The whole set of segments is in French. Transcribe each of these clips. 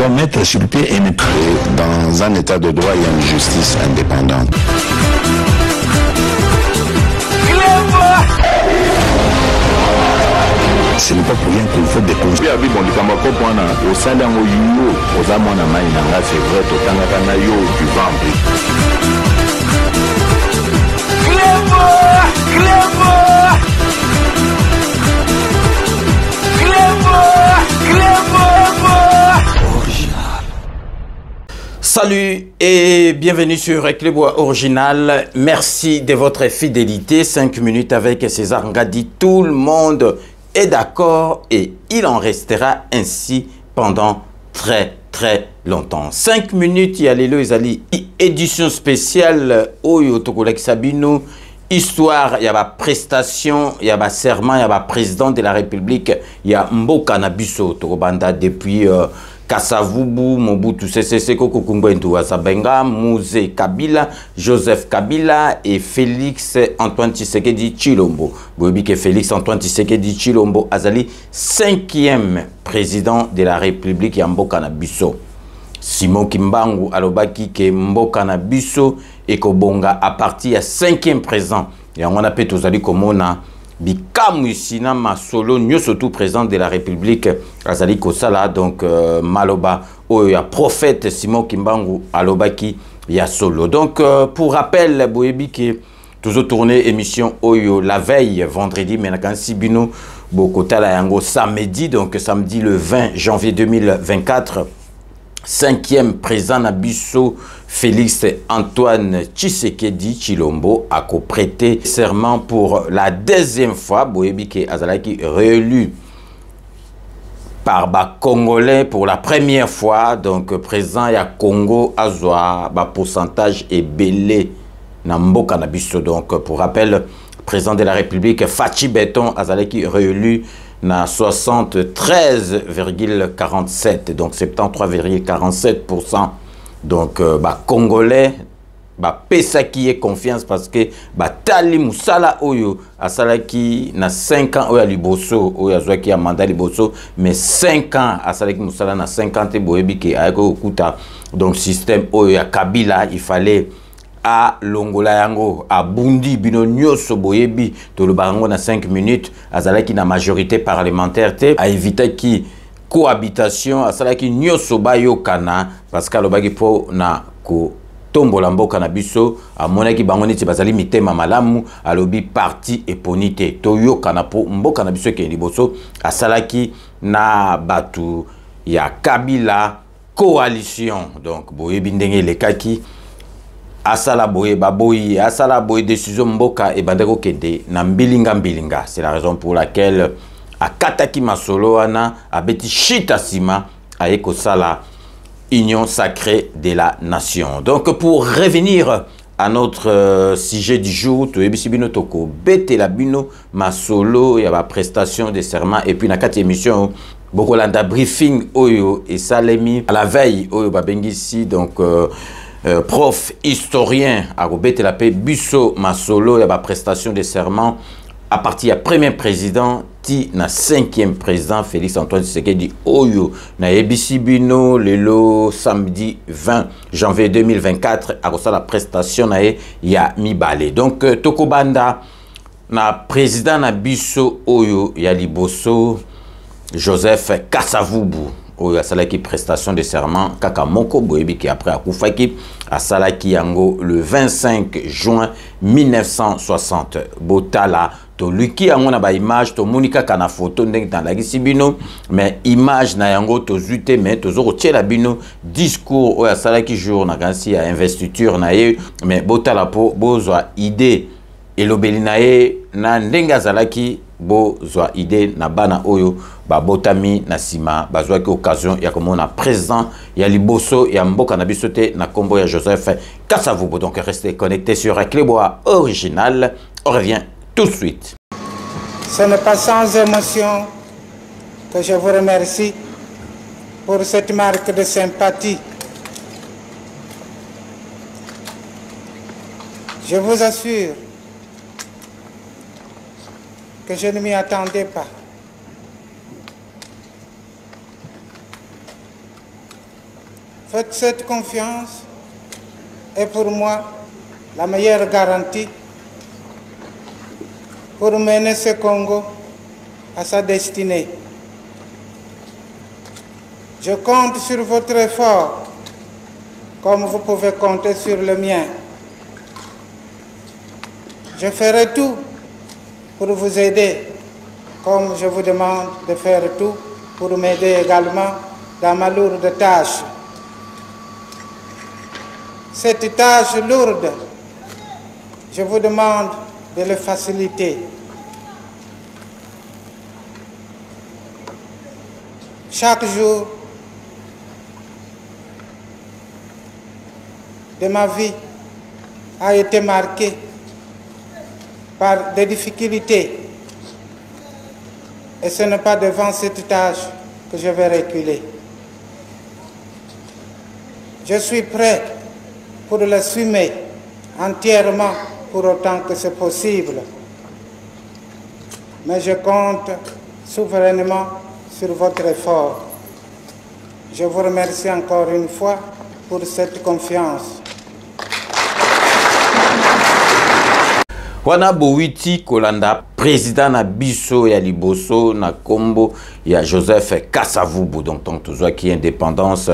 doit mettre sur pied et dans un état de droit, il y a une justice indépendante. Ce n'est pas pour rien qu'il faut des conseils. Salut et bienvenue sur Clébois Original. Merci de votre fidélité. 5 minutes avec César Ngadi. Tout le monde est d'accord et il en restera ainsi pendant très longtemps. 5 minutes, il y a les Ezali. Édition spéciale Oyo Tokolek Sabino. Histoire, il y a ma prestation, il y a ma serment, il y a ma président de la République, il y a Mboka Nabiso Tokobanda depuis Kasavubu, Mobutu Sese Seko Kukumbentu Asabenga, Mouzé Kabila, Joseph Kabila et Félix Antoine Tshisekedi Tshilombo. Vous voyez que Félix Antoine Tshisekedi Tshilombo Azali, 5e président de la République ya Mboka Nabiso. Simon Kimbangu alobaki ke Mboka Nabiso et Kobonga à partir à 5e président. Et on a pu tous aller comme on a Bikamu Sina Masolo, nous surtout président de la République, Azali Kosala, donc Maloba, où il y a prophète Simon Kimbangu, Alobaki, il y a solo. Donc pour rappel, Boebi qui toujours tourné émission Oyo la veille, vendredi, mais quand Sibino, Bokota la Yango samedi, donc samedi le 20 janvier 2024. 5e président Nabiso Félix Antoine Tshisekedi Tshilombo a prêté serment pour la 2e fois. Boyebike Azalaki réélu par les Congolais pour la première fois. Donc président ya Congo Azwa pourcentage est belé na Mboka Nabiso. Donc pour rappel, président de la République Fachi Beton Azalaki réélu na 73,47, donc 73,47%. Donc Congolais pesa qui est confiance parce que Tali Moussala Oyo asalaki na 5 ans oya liboso oya zwaki ya mandat liboso, mais 5 ans asalaki Moussala na 50 boyebi ke ayako okuta. Donc système oya Kabila, il fallait à Longola Yango, à Bundi, Bino Nyoso Boyebi, to le barango na 5 minutes, à Zalaki na majorité parlementaire, à éviter qui cohabitation, à Zalaki Nyoso Bayo Kana, parce qu'à l'obagi po na ko tombo lambo kanabiso, à monaki bangoni tibazali mitema malamu, à l'obi parti et ponite, toyo kanapo, mbo kanabiso ki liboso, à Salaki na batu, ya Kabila, coalition, donc Boyebi ndenge le kaki, Asala boye baboyi, asala boye décision mboka et bandeko kende na mbilinga. C'est la raison pour laquelle à Kataki Masolo ana abeti shita sima aeko sala union sacrée de la nation. Donc pour revenir à notre sujet du jour, to ebisi bino toko bete la bino Masolo ya ba prestation de serment et puis na 4 émissions bokolanda briefing oyo et salemi à la veille oyo babengisi donc prof historien à Robert la paix Busso Masolo, il y a la prestation de serment à partir du premier président ti na 5e président Félix Antoine Tshisekedi Oyo na ebisi bino lelo samedi 20 janvier 2024 à la prestation na ya mibale. Donc Tokobanda na président na Busso Oyo ya liboso Joseph Kasavubu. Oyo asalaki prestation de serment kaka moko boyebi ki après akufaki asalaki yango le 25 juin 1960 botala to luki yango na ba image to monika kana photo ndenge dans la sibino mais image na yango to zute mais to zoko tiela bino discours oyo asalaki jour na kansi ya investiture na ye mais botala po bozwa idée elobeli na ye na ndenge azalaki bozwa idée na bana oyo babotami na sima bazwaki occasion ya komona président ya liboso ya mboka na biso te na kombo ya Joseph Kasavubu. Donc restez connectés sur Clébois Original. On revient tout de suite. Ce n'est pas sans émotion que je vous remercie pour cette marque de sympathie. Je vous assure que je ne m'y attendais pas. Faites cette confiance est pour moi la meilleure garantie pour mener ce Congo à sa destinée. Je compte sur votre effort, comme vous pouvez compter sur le mien. Je ferai tout pour vous aider, comme je vous demande de faire tout pour m'aider également dans ma lourde tâche. Cette tâche lourde, je vous demande de le faciliter. Chaque jour de ma vie a été marqué par des difficultés. Et ce n'est pas devant cette tâche que je vais reculer. Je suis prêt pour l'assumer entièrement pour autant que c'est possible. Mais je compte souverainement sur votre effort. Je vous remercie encore une fois pour cette confiance. Wana Bowiti Kolanda, président na biso ya liboso na kombo ya Joseph Kasavubu, donc toujours qui indépendance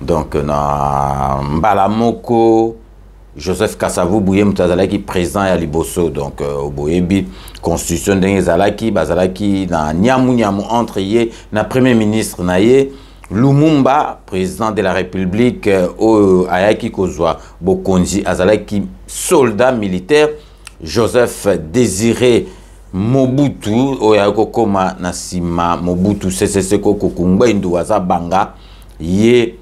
donc na Mbalamoko Joseph Kasavubu ye mutazalaki président ya liboso, donc boyebi constitution ndenge zalaki bazalaki na nyamu entre ye na premier ministre na ye Lumumba, président de la République ayaki kozwa bokonzi azalaki soldat militaire. Joseph Désiré Mobutu oyako koma nasima Mobutu Sese Koko Kungbendu Azabanga ye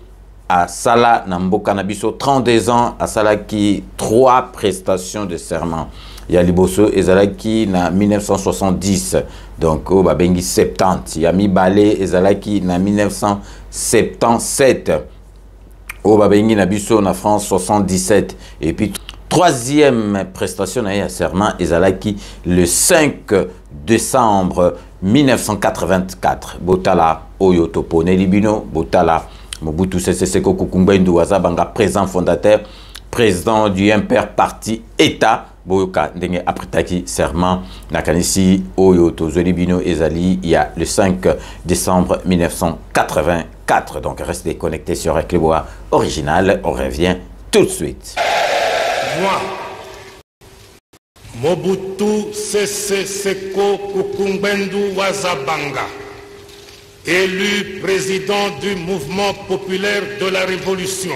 a sala na mboka na biso 32 ans a sala ki 3 prestations de serment ya liboso ezalaki na 1970, donc o babengi 70 ya mibale ezalaki na 1977 o babengi na biso na France 77, et puis troisième prestation à serment ezalaki le 5 décembre 1984. Botala oyo topone libino botala Mobutu Sese Seko Kungbendu Azabanga, président fondateur, président du Imper Parti État boyoka ndenge apretaki serment nakanisi oyo tozo libino ezali il y a le 5 décembre 1984. Donc restez connectés sur Ekleboa original, on revient tout de suite. Moi, Mobutu Sese Seko Kungbendu Wazabanga, élu président du mouvement populaire de la Révolution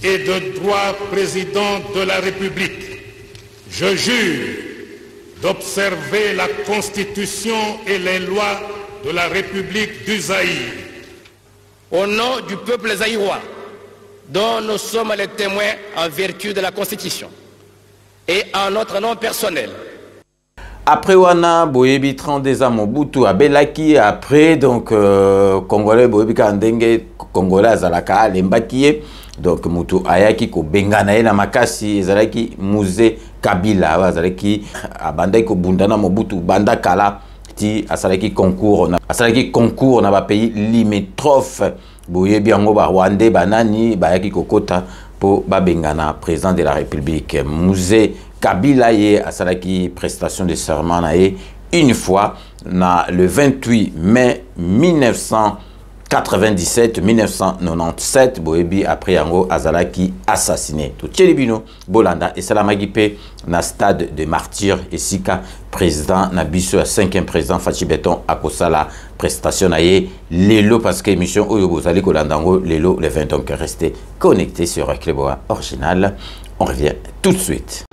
et de droit président de la République, je jure d'observer la Constitution et les lois de la République du Zaïre. Au nom du peuple zaïrois, dont nous sommes les témoins en vertu de la Constitution, et en notre nom personnel. Après wana boyebi 32 ans Mobutu abelaki, après donc congolais boyebi kandenge congolais azalaka lembaki, donc mutu ayaki ko bengana na makasi ezalaki musée Kabila azalaki abandaki ko bundana Mobutu banda kala ti asalaki concours na ba pays limitrophes. Boyebi yango ba Rwandais banani bayaki kokota po babengana président de la République. Musée Kabila ye asalaki prestation de serment na ye une fois na le 28 mai 1997 boyebi après yango azalaki assassiné. To Tchelibino Bolanda et salamaki pe na stade de martyr esika président na biso à 5e président Fachi Beton akosala prestation na ye lelo, parce que émission oyo bozali kolandango lelo le 20. Donc restez connectés sur Ekleboa original, on revient tout de suite.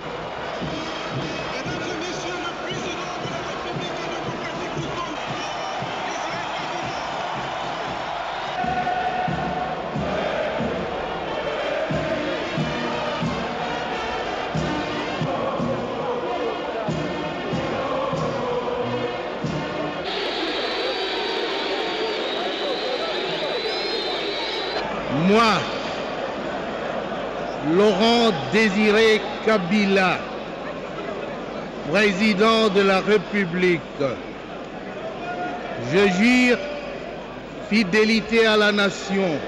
Moi, Laurent Désiré Kabila, président de la République, je jure fidélité à la nation,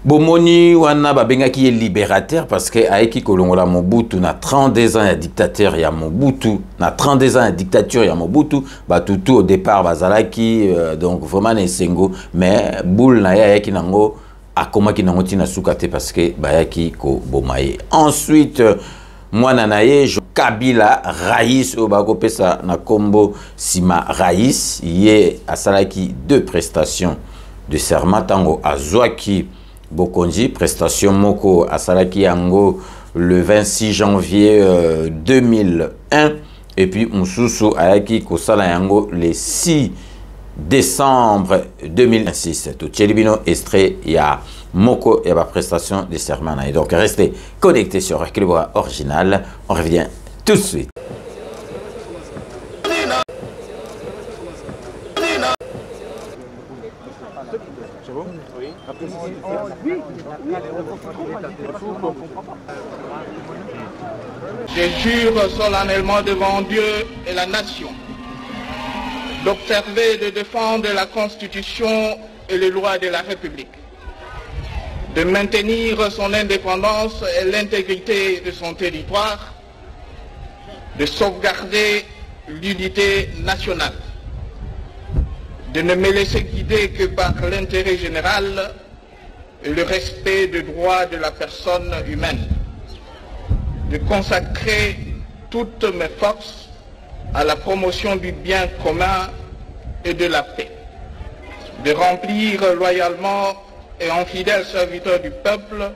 Bomoni wana babengaki ye libérateur parce que aeki kolongola Mobutu na 32 ans ya dictateur ya Mobutu, na 32 ans ya dictature ya Mobutu, batutu au départ bazalaki donc vraiment nesengo, mais boule na ya yaki nango akomaki nango tina sukate parce que bayaki ko bomaye. Ensuite mwana na ye Kabila Raïs obako pesa na kombo Sima Raïs ye asalaki 2 prestations de serment tango azwaki Bokonji, prestation moko asalaki yango le 26 janvier 2001 et puis Mususu ayaki kosala yango le 6 décembre 2006. Tout Tchelibino extrait ya moko ya ba prestation de serment. Et donc restez connectés sur Equilibre Original. On revient tout de suite. Je jure solennellement devant Dieu et la nation d'observer et de défendre la Constitution et les lois de la République, de maintenir son indépendance et l'intégrité de son territoire, de sauvegarder l'unité nationale, de ne me laisser guider que par l'intérêt général et le respect des droits de la personne humaine, de consacrer toutes mes forces à la promotion du bien commun et de la paix, de remplir loyalement et en fidèle serviteur du peuple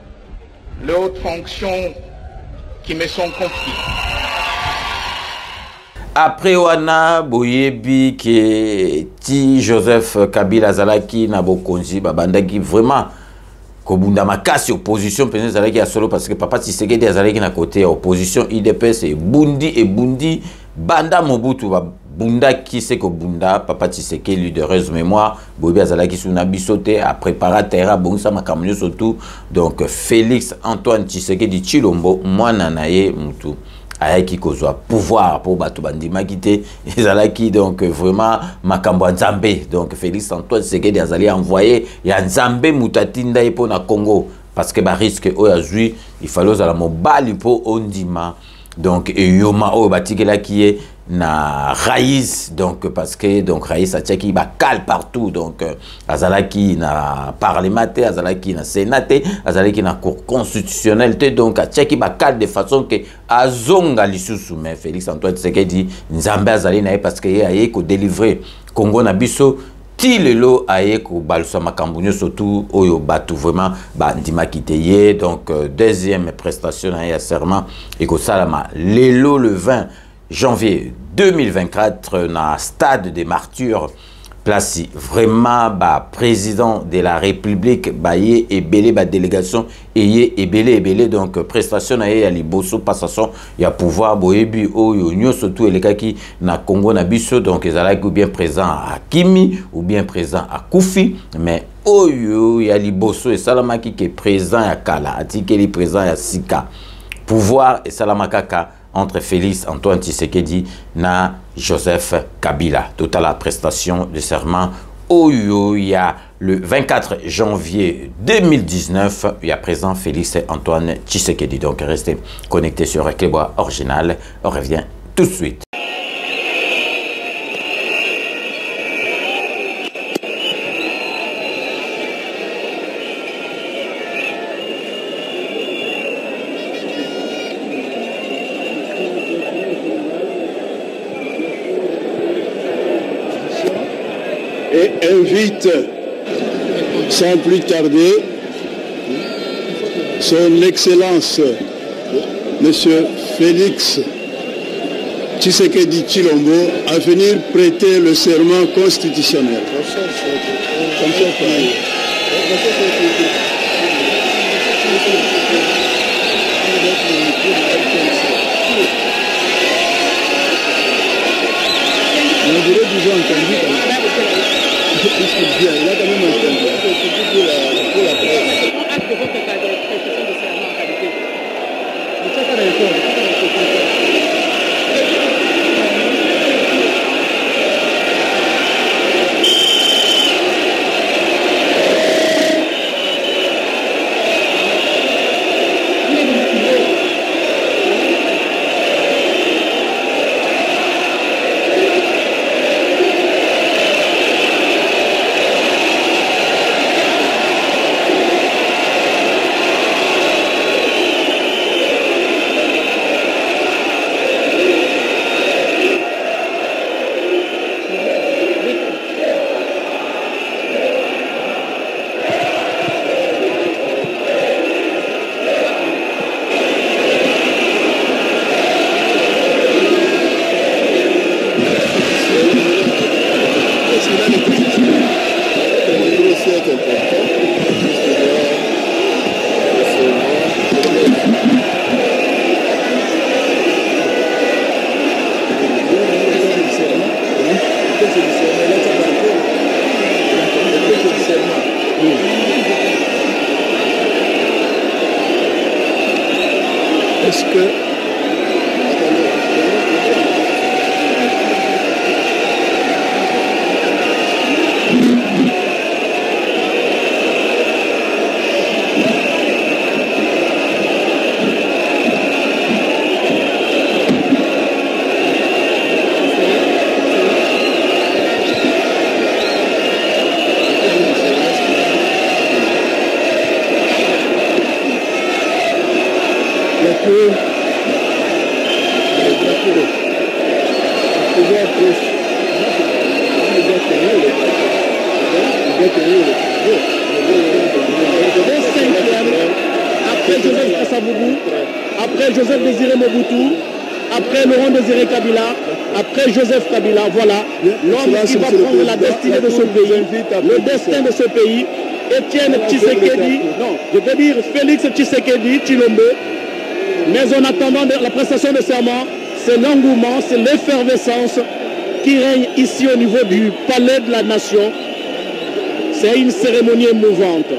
les hautes fonctions qui me sont confiées. Après wana boyebi ke ti Joseph Kabila zalaki na bokonzi babandaki vraiment kobunda makasi opposition penza zalaki ya solo parce que papa Tshisekedi azalaki na côté opposition IDPS et bundi banda Mobutu bunda qui c'est que bunda papa Tshisekedi lui de heureuse mémoire boyebi azalaki suna bisote a préparer terrain bongisa makamyo surtout donc Félix Antoine Tshisekedi Tshilombo mwana naye mutu ayaki kozwa pouvoir pour bato bandima kité ezalaki donc vraiment makambo nzambe donc Félix Antoine Tshisekedi azali envoyé ya nzambe mutatinda epo na Congo parce que ba risque o azui il fallait la mobali po ondima donc yoma o batikela qui na Raïs donc parce que donc Raïs a tchaki ba cal partout donc azalaki na parlementaire azalaki na sénaté azalaki na cour constitutionnelle donc a tchaki ba cal de façon que azonga lisusu mais Félix Antoine Tshisekedi nzambe azali na parce que aye ko délivrer Congo na biso ti lelo aye ko balusa makambo surtout oyo batu vraiment ba ndima kiteye donc deuxième prestation na ya serment et ko salama lelo le 20 janvier 2024 na stade des martyrs place vraiment ba président de la République baye ebele ba délégation eye ebele donc prestation na ya liboso passation ya pouvoir boyebi oyo nyoso tout elekaki na Congo na biso donc ezalaki ou bien présent à Kimi ou bien présent à Koufi mais oyo ya liboso et salamaki ke présent ya kala atikeli présent ya sika pouvoir et salamakaka entre Félix Antoine Tshisekedi na Joseph Kabila. Toute la prestation de serment Oyo, il y a le 24 janvier 2019, il y a présent Félix Antoine Tshisekedi. Donc restez connectés sur Equilibre Original. On revient tout de suite. Et invite sans plus tarder son Excellence Monsieur Félix Tshisekedi Tshilombo à venir prêter le serment constitutionnel. On dirait déjà entendu quand même. Bien, il a quand même entendu. Pour la presse. On acte de votre prestation de serment en qualité. Vous faites un effort. que... Après Joseph Désiré Mobutu, après Laurent Désiré Kabila, après Joseph Kabila, voilà, l'homme qui va prendre la destinée de ce pays, le destin de ce pays, Étienne Tshisekedi, non, je veux dire Félix Tshisekedi Tshilombo. Mais en attendant la prestation de serment, c'est l'engouement, c'est l'effervescence qui règne ici au niveau du palais de la nation. C'est une cérémonie émouvante.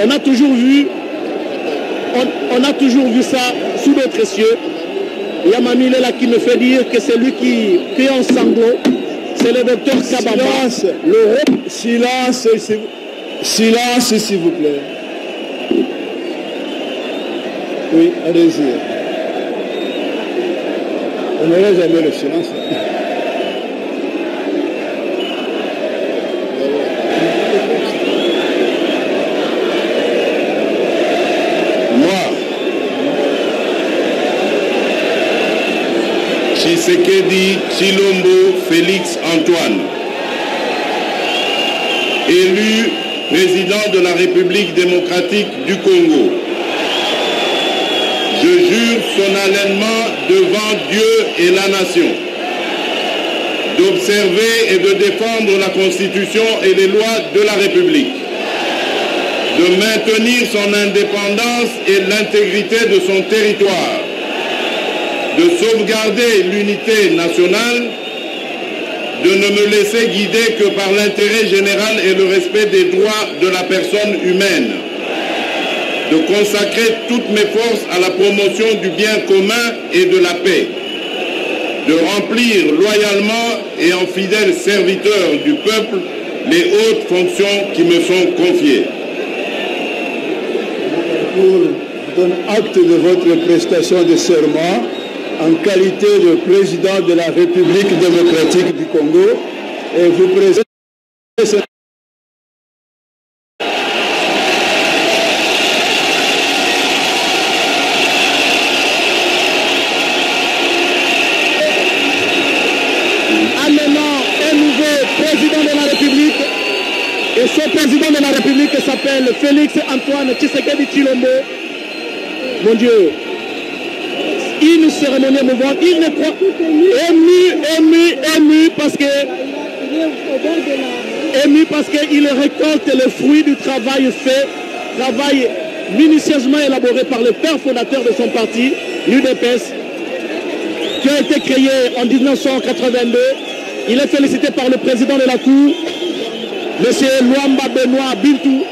On a toujours vu ça sous d'autres cieux. Il y a Mamie là qui me fait dire que c'est lui qui est en sanglots. C'est le docteur Kabamba. Silence, s'il vous plaît. Oui, allez-y. On n'aurait jamais le silence. Tshisekedi Tshilombo Félix Antoine, élu président de la République démocratique du Congo. Je jure solennellement devant Dieu et la nation d'observer et de défendre la Constitution et les lois de la République, de maintenir son indépendance et l'intégrité de son territoire, de sauvegarder l'unité nationale, de ne me laisser guider que par l'intérêt général et le respect des droits de la personne humaine, de consacrer toutes mes forces à la promotion du bien commun et de la paix, de remplir loyalement et en fidèle serviteur du peuple les hautes fonctions qui me sont confiées. Je donne acte de votre prestation de serment en qualité de président de la République démocratique du Congo et vous présente cette... Amenant un nouveau président de la République, et ce président de la République s'appelle Félix Antoine Tshisekedi Tshilombo. Mon Dieu, une cérémonie émouvante, il ne croit ému parce qu'il récolte le fruit du travail fait, travail minutieusement élaboré par le père fondateur de son parti, l'UDPS, qui a été créé en 1982. Il est félicité par le président de la Cour, M. Luamba Benoît Bintou,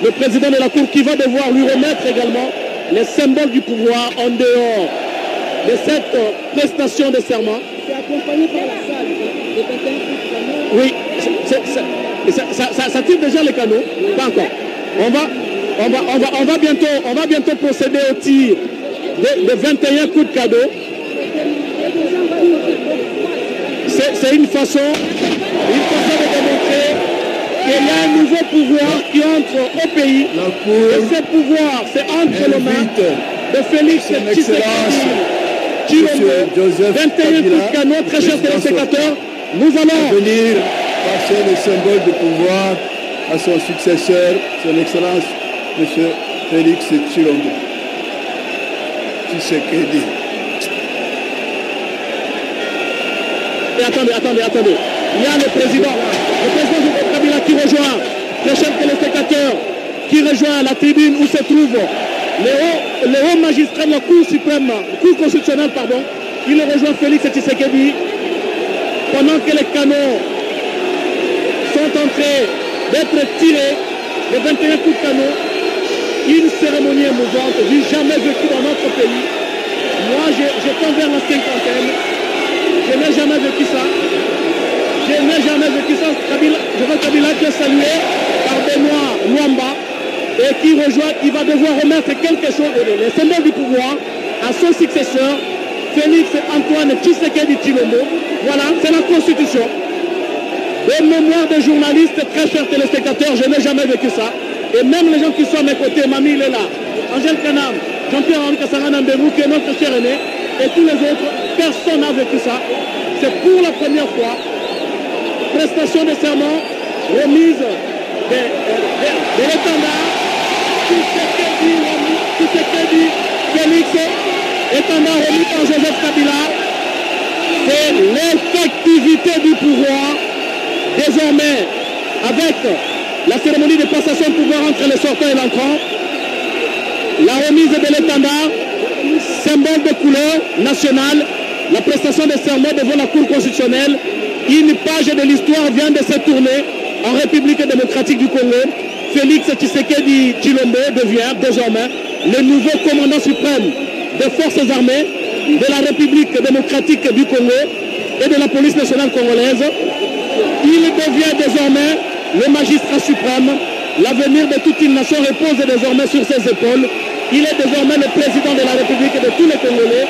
le président de la Cour, qui va devoir lui remettre également les symboles du pouvoir en dehors de cette prestation de serment. C'est accompagné par la salle de 21 Oui, ça tire déjà les canaux. Pas encore. On va bientôt procéder au tir de 21 coups de cadeau. C'est une façon de démontrer qu'il y a un nouveau pouvoir qui entre au pays. Et ce pouvoir, c'est entre les mains de Félix Tshisekedi Tshilombo. 21 coups de canon, très chers téléspectateurs. Nous allons venir passer le symbole de pouvoir à son successeur, son Excellence, M. Félix Tshilombo Tshisekedi. Et attendez. Il y a le président Joseph Kabila qui rejoint, très chers téléspectateurs, qui rejoint la tribune où se trouve le haut magistrat de la Cour suprême, Cour constitutionnelle, pardon. Il rejoint Félix Tshisekedi pendant que les canons sont en train d'être tirés, les 21 coups de canon. une cérémonie émouvante du jamais vécu dans notre pays. Moi, je tends vers la cinquantaine. Je n'ai jamais vécu ça. Je n'ai jamais vécu ça. Je veux Kabila qui est salué par Benoît Mwamba et qui va devoir remettre quelque chose, les symboles du pouvoir, à son successeur, Félix Antoine Tshisekedi Tshilombo. Voilà, c'est la Constitution. Des mémoires de journalistes, très chers téléspectateurs, je n'ai jamais vécu ça. Et même les gens qui sont à mes côtés, Mamie, il est là. Angèle Kanam, Jean-Pierre-Henri Kassaran-Mbemou, qui est notre cher aîné, et tous les autres, personne n'a vécu ça. C'est pour la première fois. Prestation de serment, remise de l'étendard, Tshisekedi, Félix, étendard remis par Joseph Kabila. C'est l'effectivité du pouvoir. Désormais, avec la cérémonie de passation de pouvoir entre les sortants et l'entrant, la remise de l'étendard, symbole de couleur nationale, la prestation de serment devant la Cour constitutionnelle, une page de l'histoire vient de se tourner en République démocratique du Congo. Félix Tshisekedi Tshilombo devient désormais le nouveau commandant suprême des forces armées de la République démocratique du Congo et de la police nationale congolaise. Il devient désormais le magistrat suprême. L'avenir de toute une nation repose désormais sur ses épaules. Il est désormais le président de la République et de tous les Congolais,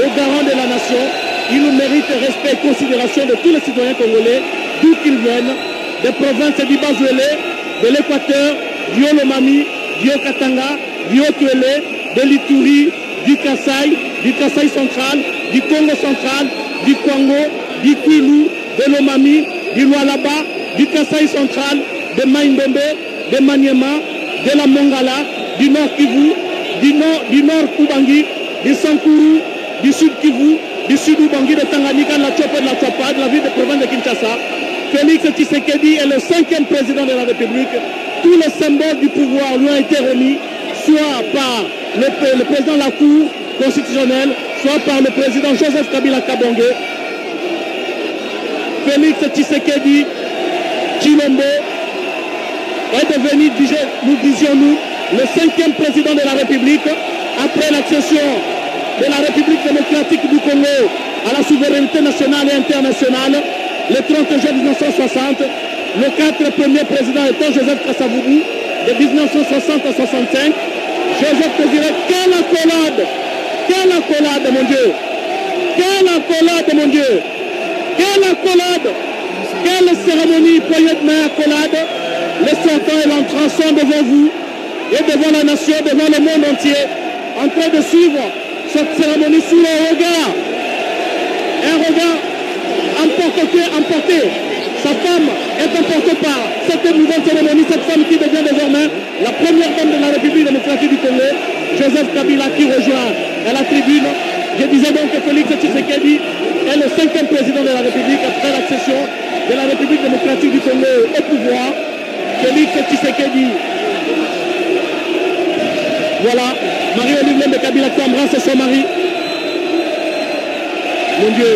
le garant de la nation. Il mérite respect et considération de tous les citoyens congolais, d'où qu'ils viennent, des provinces du Bazuélé, de l'Équateur, du Haut-Lomami, du Haut-Katanga, du Haut-Tuélé, de l'Ituri, du Kasaï central, du Congo central, du Kwango, du Kwilu, de l'Omami, du Lualaba, du Kasaï central, de Maïmbembe, de Maniema, de la Mongala, du Nord Kivu, du Nord Ubangi, du Sankuru, du Sud Kivu, du Sud Ubangi, de Tanganyika, de la Tchopa, de la Tchopa, de la ville de province de Kinshasa. Félix Tshisekedi est le 5e président de la République. Tous les symboles du pouvoir lui ont été remis, soit par le président de la Cour constitutionnelle, soit par le président Joseph Kabila Kabonge. Félix Tshisekedi Tshilombo est devenu, nous disions-nous, le 5e président de la République après l'accession de la République démocratique du Congo à la souveraineté nationale et internationale le 30 juin 1960. Le 4 premier président étant Joseph Kasavubu de 1960 à 65. Joseph te dirait, quelle accolade mon Dieu, quelle accolade mon Dieu, quelle accolade, quelle cérémonie, poignée de main, accolade. Les sortants et l'entrant sont devant vous et devant la nation, devant le monde entier, en train de suivre cette cérémonie sous le regard, un regard emporté. Sa femme est emportée par cette nouvelle cérémonie, cette femme qui devient désormais la première dame de la République démocratique du Congo, Joseph Kabila, qui rejoint à la tribune. Je disais donc que Félix Tshisekedi est le 5e président de la République après l'accession de la République démocratique du Congo au pouvoir. Félix Tshisekedi. Voilà, Marie-Olivier de Kabila qui embrasse son mari. Mon Dieu.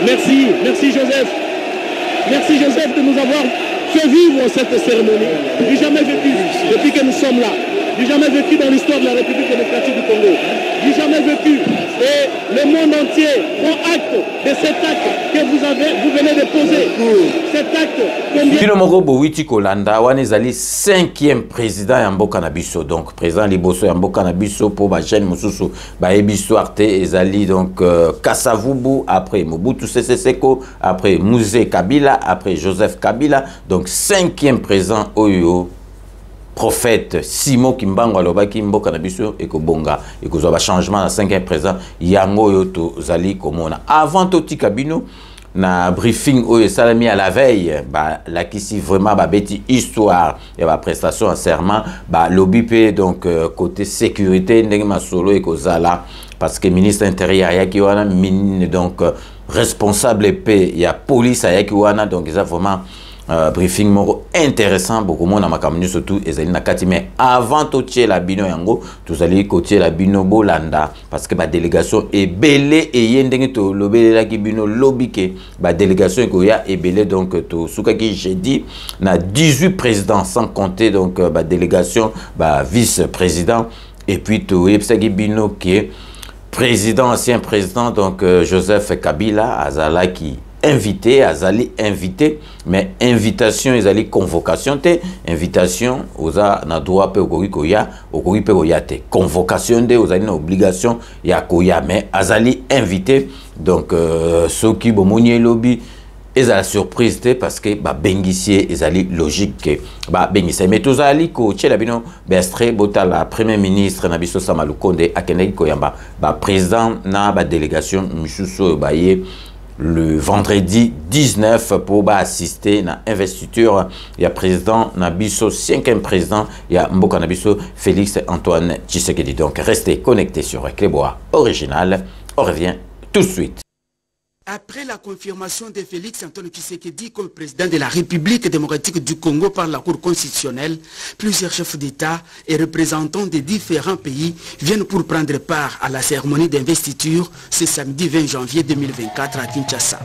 Merci Joseph. Merci Joseph de nous avoir fait vivre cette cérémonie. Du jamais vécu depuis que nous sommes là. Du jamais vécu dans l'histoire de la République démocratique du Congo. Du jamais vécu. Et le monde entier prend acte de cet acte que vous venez de poser. Cet acte combien... Kino Moko Bowiti Kolanda, Wanezali 5e président Yamboka Nabiso. Donc, président Liboso Yamboka Nabiso pour ma chaîne Moussousou, Ebiso Arte, Ezali, donc Kasavubu, après Mobutu Sese Seko, après Mouzé Kabila, après Joseph Kabila. Donc, 5e président Oyo. Prophète Simo Kimbango Alobaki Mboka Nabiso et Kobonga et Kozoba changement à 5e présent Yango Yoto Zali Komona. Avant Toti Kabino, na briefing Oyo Salami à la veille, la kisi vraiment beti histoire et prestation en serment, lobby pe donc côté sécurité Ndengma Solo et Kozala parce que ministre intérieur Yaki Wana donc responsable paix, il y a police à Yaki Wana donc ils ont vraiment briefing intéressant beaucoup moins na makambu surtout ezali na kati mais avant to tie la bino yango tozali kotie la bino bolanda parce que ba délégation ebele eyendenge to lobelela ki bino lobike ba délégation ko ya ebele donc to sukaki jeudi na 18 présidents sans compter donc ba délégation ba vice-président et puis to yebsaki bino qui président ancien président donc Joseph Kabila azalaki invité, azali invité, mais invitation, ezali convocation te, invitation, oza na droit pe okori koya te, convocation de, ozali na obligation ya koya, mais azali invité, donc ceux qui bomoni lobby, ezala surprise te parce que ba bengisie ezali logique ba bengisie mais tozali ko tchela bino bestre botala premier ministre na biso Sama Lukonde akendeki koyamba ba président na ba délégation misusu baye le vendredi 19 pour assister à l'investiture. Il y a président Nabiso, 5e président, il y a Mboka Nabiso, Félix Antoine Tshisekedi. Donc restez connectés sur Clébois Original. On revient tout de suite. Après la confirmation de Félix Antoine Tshisekedi comme président de la République démocratique du Congo par la Cour constitutionnelle, plusieurs chefs d'État et représentants de différents pays viennent pour prendre part à la cérémonie d'investiture ce samedi 20 janvier 2024 à Kinshasa.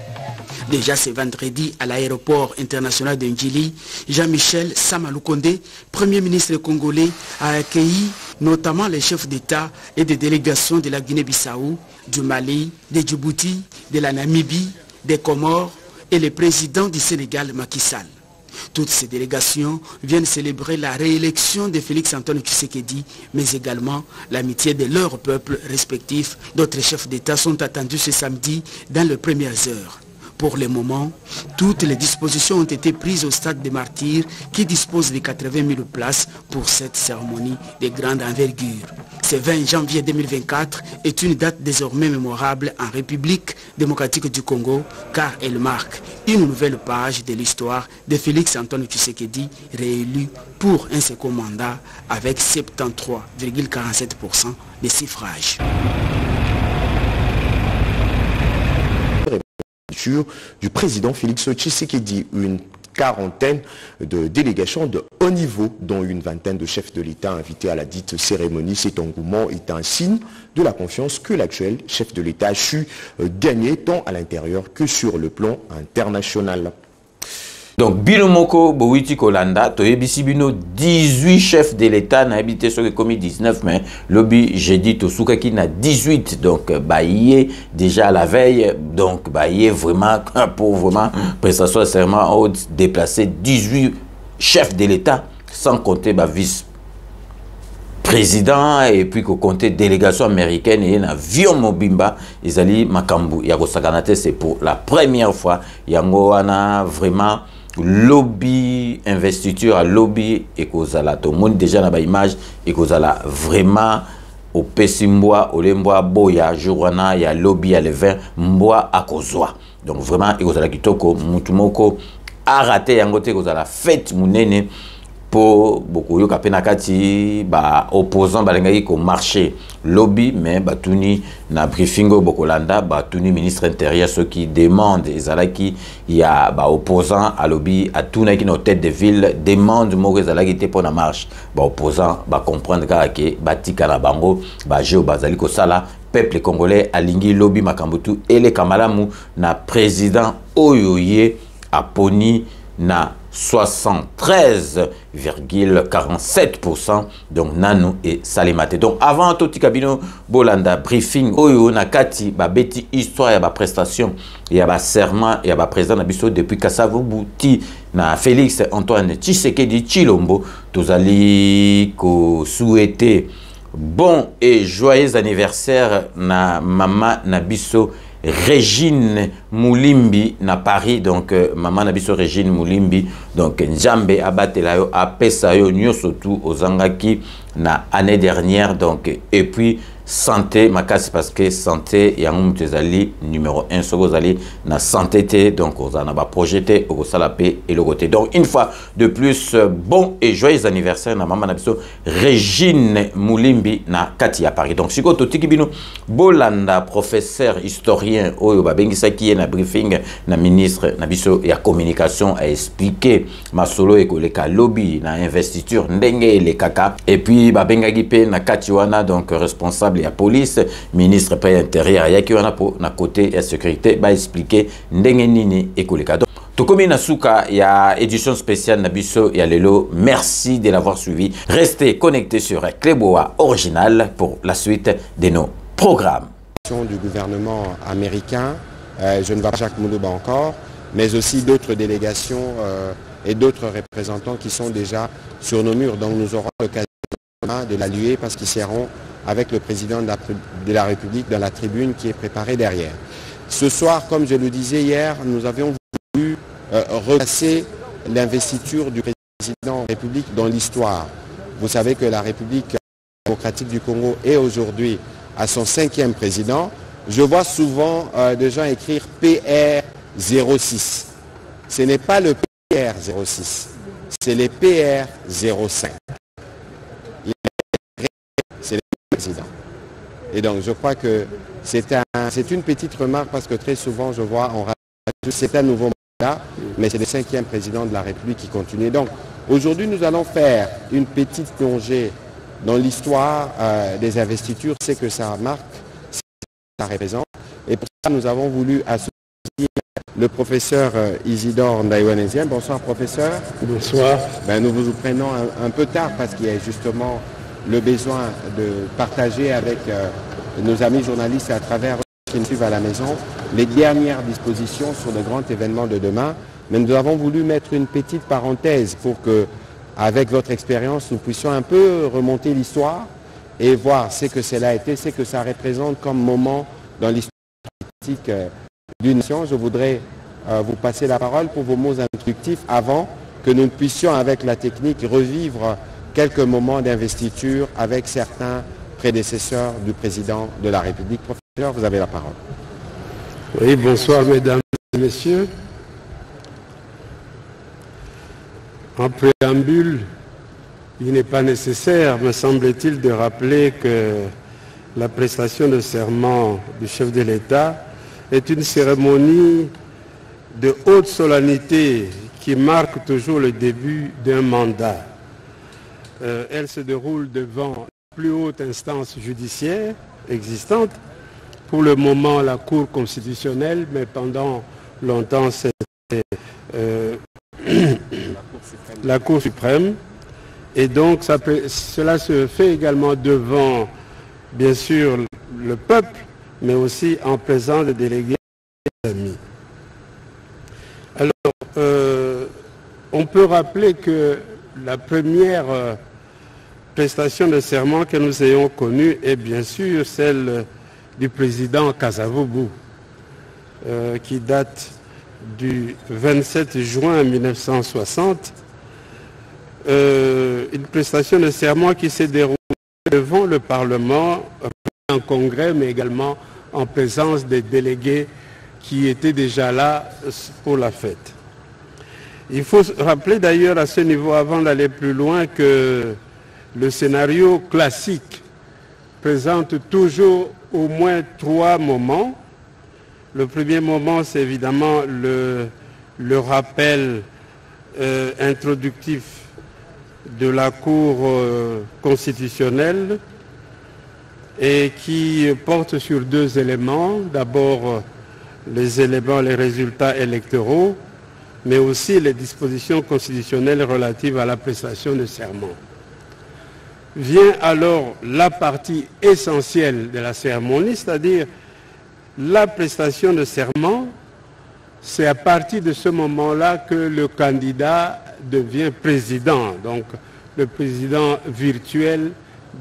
Déjà ce vendredi à l'aéroport international de Njili, Jean-Michel Sama Lukonde, Premier ministre congolais, a accueilli notamment les chefs d'État et des délégations de la Guinée-Bissau, du Mali, de Djibouti, de la Namibie, des Comores et le président du Sénégal, Macky Sall. Toutes ces délégations viennent célébrer la réélection de Félix Antoine Tshisekedi, mais également l'amitié de leurs peuples respectifs. D'autres chefs d'État sont attendus ce samedi dans les premières heures. Pour le moment, toutes les dispositions ont été prises au stade des Martyrs qui dispose de 80 000 places pour cette cérémonie de grande envergure. Ce 20 janvier 2024 est une date désormais mémorable en République démocratique du Congo car elle marque une nouvelle page de l'histoire de Félix Antoine Tshisekedi réélu pour un second mandat avec 73,47% des suffrages. Du président Félix Tshisekedi, une quarantaine de délégations de haut niveau, dont une vingtaine de chefs de l'État invités à la dite cérémonie. Cet engouement est un signe de la confiance que l'actuel chef de l'État a su gagner tant à l'intérieur que sur le plan international. Donc, Bilomoko, Bouiti Kolanda, Toyebisi Bino, 18 chefs de l'État, n'a habité sur le commis 19, mais lobby, j'ai dit, Tosukaki n'a 18, donc, Baye, déjà à la veille, donc, Baye, vraiment, pour vraiment, prestation de serment, déplacé 18 chefs de l'État, sans compter, vice-président, et puis qu'on comptait délégation américaine, et un avion Mobimba, ils allaient Makambu, Yago Saganate, c'est pour la première fois, Yango, Ana, vraiment, lobby investiture à lobby et kozala tout le monde déjà na ba image et kozala vraiment au pesimboa au lemboa boya journa ya lobby ya le 20 mboa akozwa donc vraiment et kozala kitoko mutumoko a raté yango te kozala fête munene pour beaucoup yo kapena kati ba opposant balengaki ko marché lobby mais batuni na briefingo bokolanda batuni ministre intérieur ceux qui demandent ezalaki il y a ba opposant à lobby à tuna qui no tête de ville demande mo ezalaki te pour na marche ba opposant ba comprendre que batika na bango ba jeu bazali ko sala peuple congolais alingi lobby makambutu et les kamalamu na président oyoye aponi na 73,47% donc Nano et Salimate. Donc avant tout Tikabino Bolanda briefing oyo nakati ba beti histoire ya ba prestation ya ba serment ya ba président Nabiso depuis Kassavo Bouti na Félix Antoine Tshisekedi Chilombo tozali ko souhaiter bon et joyeux anniversaire na mama Nabiso Régine Moulimbi na Paris, donc maman Nabiso Régine Moulimbi, donc Njambe abatela yo apesa yo nyoso tout aux Angaki na année dernière, donc et puis santé makasi parce que santé ya mutu ezali numéro 1 soko ozali na santé te donc ozana ba projeté okosala pe elokote. Donc une fois de plus bon et joyeux anniversaire na mama na biso Régine Moulimbi na kati ya Paris. Donc siko totiki bino bolanda professeur historien oyo babengisaki ye na briefing na ministre na biso ya communication a expliqué masolo ekoleka lobby na investiture ndenge le kaka et puis babengaki pe na kati wana donc responsable ya police ministre pe intérieur ya ki wana po na côté ya sécurité ba expliquer ndenge nini ekoleka. Donc tokomi na suka ya édition spéciale na biso ya lelo. Merci de l'avoir suivi. Restez connectés sur Cléboa Original pour la suite de nos programmes. Du gouvernement américain, je ne vois pas Jacques Moulouba encore, mais aussi d'autres délégations et d'autres représentants qui sont déjà sur nos murs. Donc nous aurons l'occasion de l'alluer parce qu'ils seront avec le président de la République dans la tribune qui est préparée derrière. Ce soir, comme je le disais hier, nous avions voulu replacer l'investiture du président de la République dans l'histoire. Vous savez que la République démocratique du Congo est aujourd'hui à son 5e président. Je vois souvent des gens écrire PR06. Ce n'est pas le PR06, c'est le PR05. C'est le président. Et donc je crois que c'est une petite remarque parce que très souvent je vois, c'est un nouveau mandat, mais c'est le 5e président de la République qui continue. Donc aujourd'hui nous allons faire une petite plongée dans l'histoire des investitures, c'est que ça marque, ce que ça représente. Et pour ça, nous avons voulu associer le professeur Isidore Ndaïwanésien. Bonsoir professeur. Bonsoir. Nous vous prenons un peu tard parce qu'il y a justement le besoin de partager avec nos amis journalistes à travers qui nous suivent à la maison les dernières dispositions sur le grand événement de demain. Mais nous avons voulu mettre une petite parenthèse pour que, avec votre expérience, nous puissions un peu remonter l'histoire et voir ce que cela a été, ce que ça représente comme moment dans l'histoire politique d'une nation. Je voudrais vous passer la parole pour vos mots introductifs avant que nous puissions, avec la technique, revivre quelques moments d'investiture avec certains prédécesseurs du président de la République. Professeur, vous avez la parole. Oui, bonsoir mesdames et messieurs. En préambule, il n'est pas nécessaire, me semble-t-il, de rappeler que la prestation de serment du chef de l'État est une cérémonie de haute solennité qui marque toujours le début d'un mandat. Elle se déroule devant la plus haute instance judiciaire existante, pour le moment la Cour constitutionnelle, mais pendant longtemps c'était la Cour suprême. Et donc cela se fait également devant, bien sûr, le peuple, mais aussi en présence des délégués et des amis. Alors, on peut rappeler que la première prestation de serment que nous ayons connue est bien sûr celle du président Kasavubu, qui date du 27 juin 1960. Une prestation de serment qui s'est déroulée devant le Parlement, en congrès, mais également en présence des délégués qui étaient déjà là pour la fête. Il faut rappeler d'ailleurs à ce niveau, avant d'aller plus loin, que le scénario classique présente toujours au moins 3 moments. Le premier moment, c'est évidemment le rappel introductif de la Cour constitutionnelle et qui porte sur 2 éléments. D'abord, les résultats électoraux, mais aussi les dispositions constitutionnelles relatives à la prestation de serment. Vient alors la partie essentielle de la cérémonie, c'est-à-dire la prestation de serment. C'est à partir de ce moment-là que le candidat devient président. Donc le président virtuel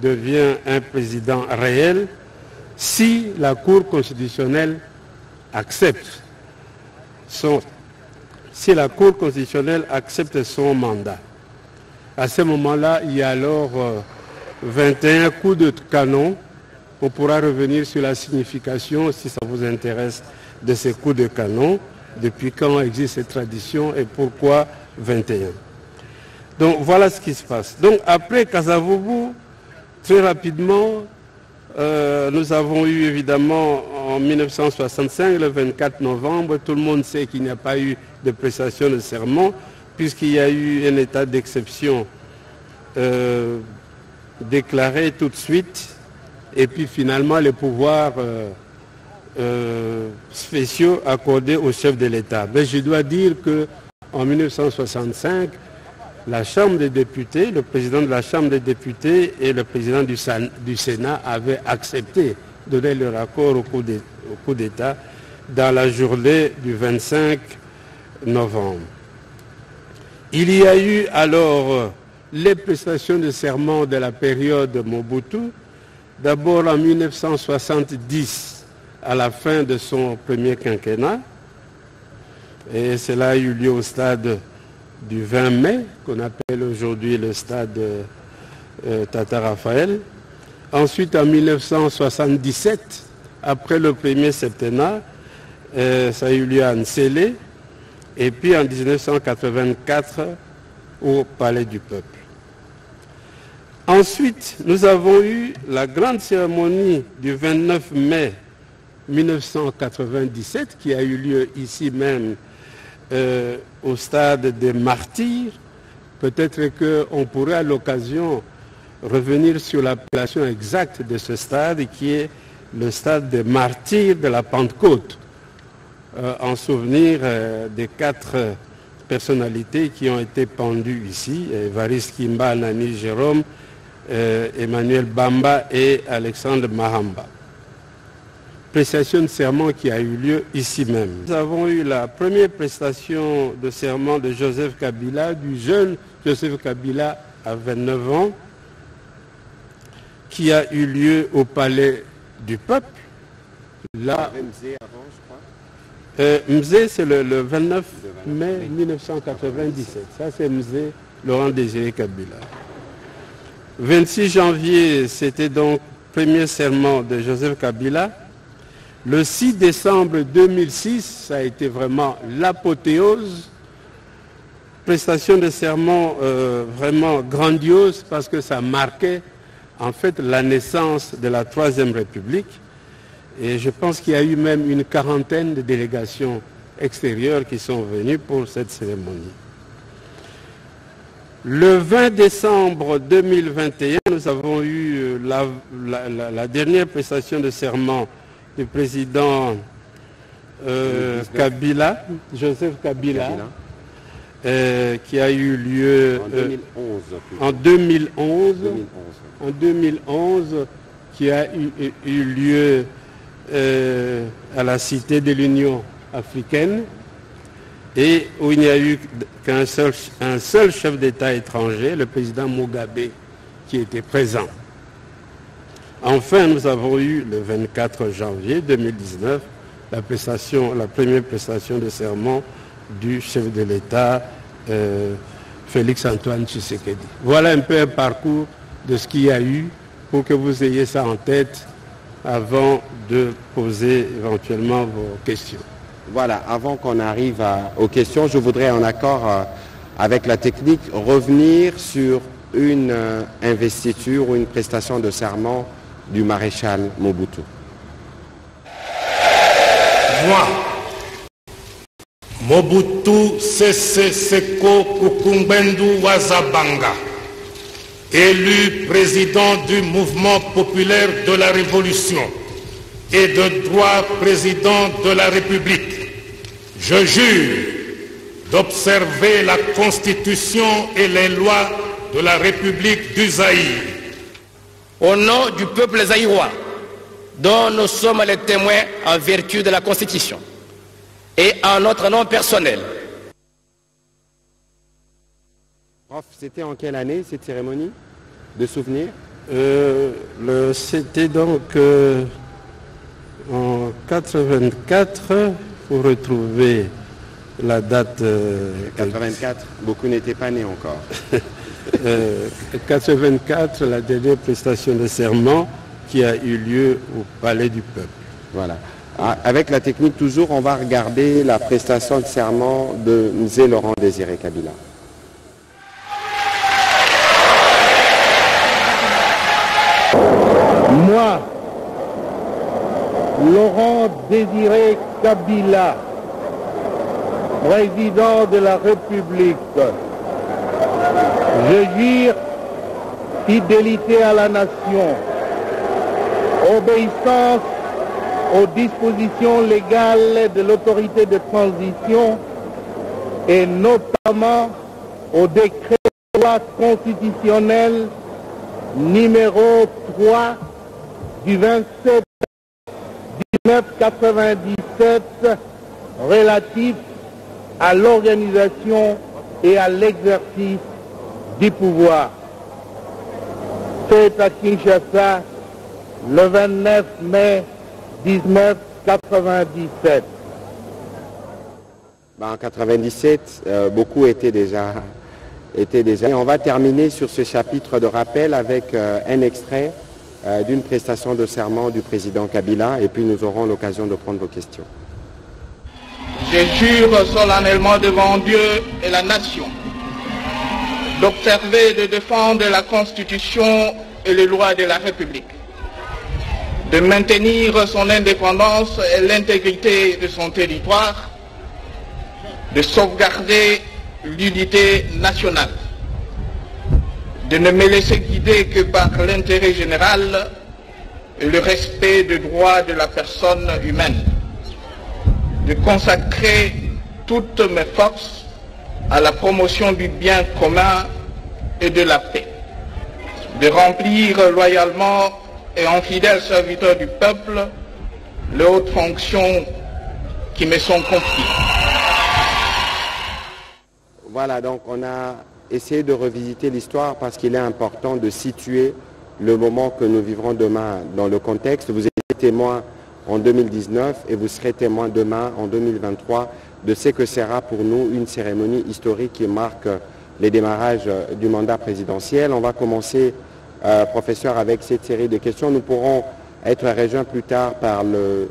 devient un président réel si la Cour constitutionnelle accepte son mandat. À ce moment-là, il y a alors 21 coups de canon On pourra revenir sur la signification, si ça vous intéresse, de ces coups de canon, depuis quand existe cette tradition et pourquoi 21. Donc voilà ce qui se passe. Donc après Kasavubu, très rapidement, nous avons eu évidemment en 1965, le 24 novembre, tout le monde sait qu'il n'y a pas eu de prestation de serment, puisqu'il y a eu un état d'exception déclaré tout de suite, et puis finalement les pouvoirs spéciaux accordés au chef de l'État. Mais je dois dire qu'en 1965, la Chambre des députés, le président de la Chambre des députés et le président du Sénat avaient accepté de donner leur accord au coup d'État dans la journée du 25 novembre. Il y a eu alors les prestations de serment de la période Mobutu, d'abord en 1970, à la fin de son premier quinquennat, et cela a eu lieu au stade du 20 mai, qu'on appelle aujourd'hui le stade Tata Raphaël. Ensuite, en 1977, après le premier septennat, ça a eu lieu à Nsélé, et puis en 1984, au Palais du Peuple. Ensuite, nous avons eu la grande cérémonie du 29 mai 1997, qui a eu lieu ici même, au stade des Martyrs. Peut-être qu'on pourrait à l'occasion revenir sur l'appellation exacte de ce stade, qui est le stade des Martyrs de la Pentecôte, en souvenir des 4 personnalités qui ont été pendues ici, Évariste Kimba, Nani Jérôme, Emmanuel Bamba et Alexandre Mahamba. Prestation de serment qui a eu lieu ici même. Nous avons eu la première prestation de serment de Joseph Kabila, du jeune Joseph Kabila à 29 ans, qui a eu lieu au Palais du Peuple. Là, Mzé, c'est le 29 mai 1997. Ça, c'est Mzé, Laurent Désiré Kabila. 26 janvier, c'était donc premier serment de Joseph Kabila. Le 6 décembre 2006, ça a été vraiment l'apothéose. Prestation de serment vraiment grandiose parce que ça marquait en fait la naissance de la Troisième République. Et je pense qu'il y a eu même une quarantaine de délégations extérieures qui sont venues pour cette cérémonie. Le 20 décembre 2021, nous avons eu la dernière prestation de serment du président Kabila, Joseph Kabila, qui a eu lieu en 2011, qui a eu lieu à la Cité de l'Union africaine, et où il n'y a eu qu'un seul chef d'État étranger, le président Mugabe, qui était présent. Enfin, nous avons eu le 24 janvier 2019 la première prestation de serment du chef de l'État, Félix Antoine Tshisekedi. Voilà un peu un parcours de ce qu'il y a eu pour que vous ayez ça en tête avant de poser éventuellement vos questions. Voilà, avant qu'on arrive aux questions, je voudrais, en accord avec la technique, revenir sur une investiture ou une prestation de serment du maréchal Mobutu. Moi, Mobutu Sese Seko Kukumbwendu Wazabanga, élu président du mouvement populaire de la Révolution et de droit président de la République, je jure d'observer la Constitution et les lois de la République du Zaïre. Au nom du peuple zaïrois, dont nous sommes les témoins en vertu de la Constitution, et en notre nom personnel. Prof, c'était en quelle année cette cérémonie de souvenir? C'était donc en 84, pour retrouver la date. 84, beaucoup n'étaient pas nés encore. 84, la dernière prestation de serment, qui a eu lieu au Palais du Peuple. Voilà. Avec la technique toujours, on va regarder la prestation de serment de M. Laurent Désiré Kabila. Moi, Laurent Désiré Kabila, président de la République, je jure fidélité à la nation, obéissance aux dispositions légales de l'autorité de transition et notamment au décret de loi constitutionnel numéro 3 du 27 1997 relatif à l'organisation et à l'exercice du pouvoir. C'est à Kinshasa le 29 mai 1997. En 1997, beaucoup étaient déjà. Et on va terminer sur ce chapitre de rappel avec un extrait d'une prestation de serment du président Kabila, et puis nous aurons l'occasion de prendre vos questions. Je jure solennellement devant Dieu et la nation d'observer et de défendre la Constitution et les lois de la République, de maintenir son indépendance et l'intégrité de son territoire, de sauvegarder l'unité nationale, de ne me laisser guider que par l'intérêt général et le respect des droits de la personne humaine, de consacrer toutes mes forces à la promotion du bien commun et de la paix, de remplir loyalement et en fidèle serviteur du peuple les hautes fonctions qui me sont confiées. Voilà, donc on a essayé de revisiter l'histoire parce qu'il est important de situer le moment que nous vivrons demain dans le contexte. Vous étiez témoin en 2019 et vous serez témoin demain en 2023 de ce que sera pour nous une cérémonie historique qui marque les démarrages du mandat présidentiel. On va commencer, professeur, avec cette série de questions. Nous pourrons être rejoints plus tard par le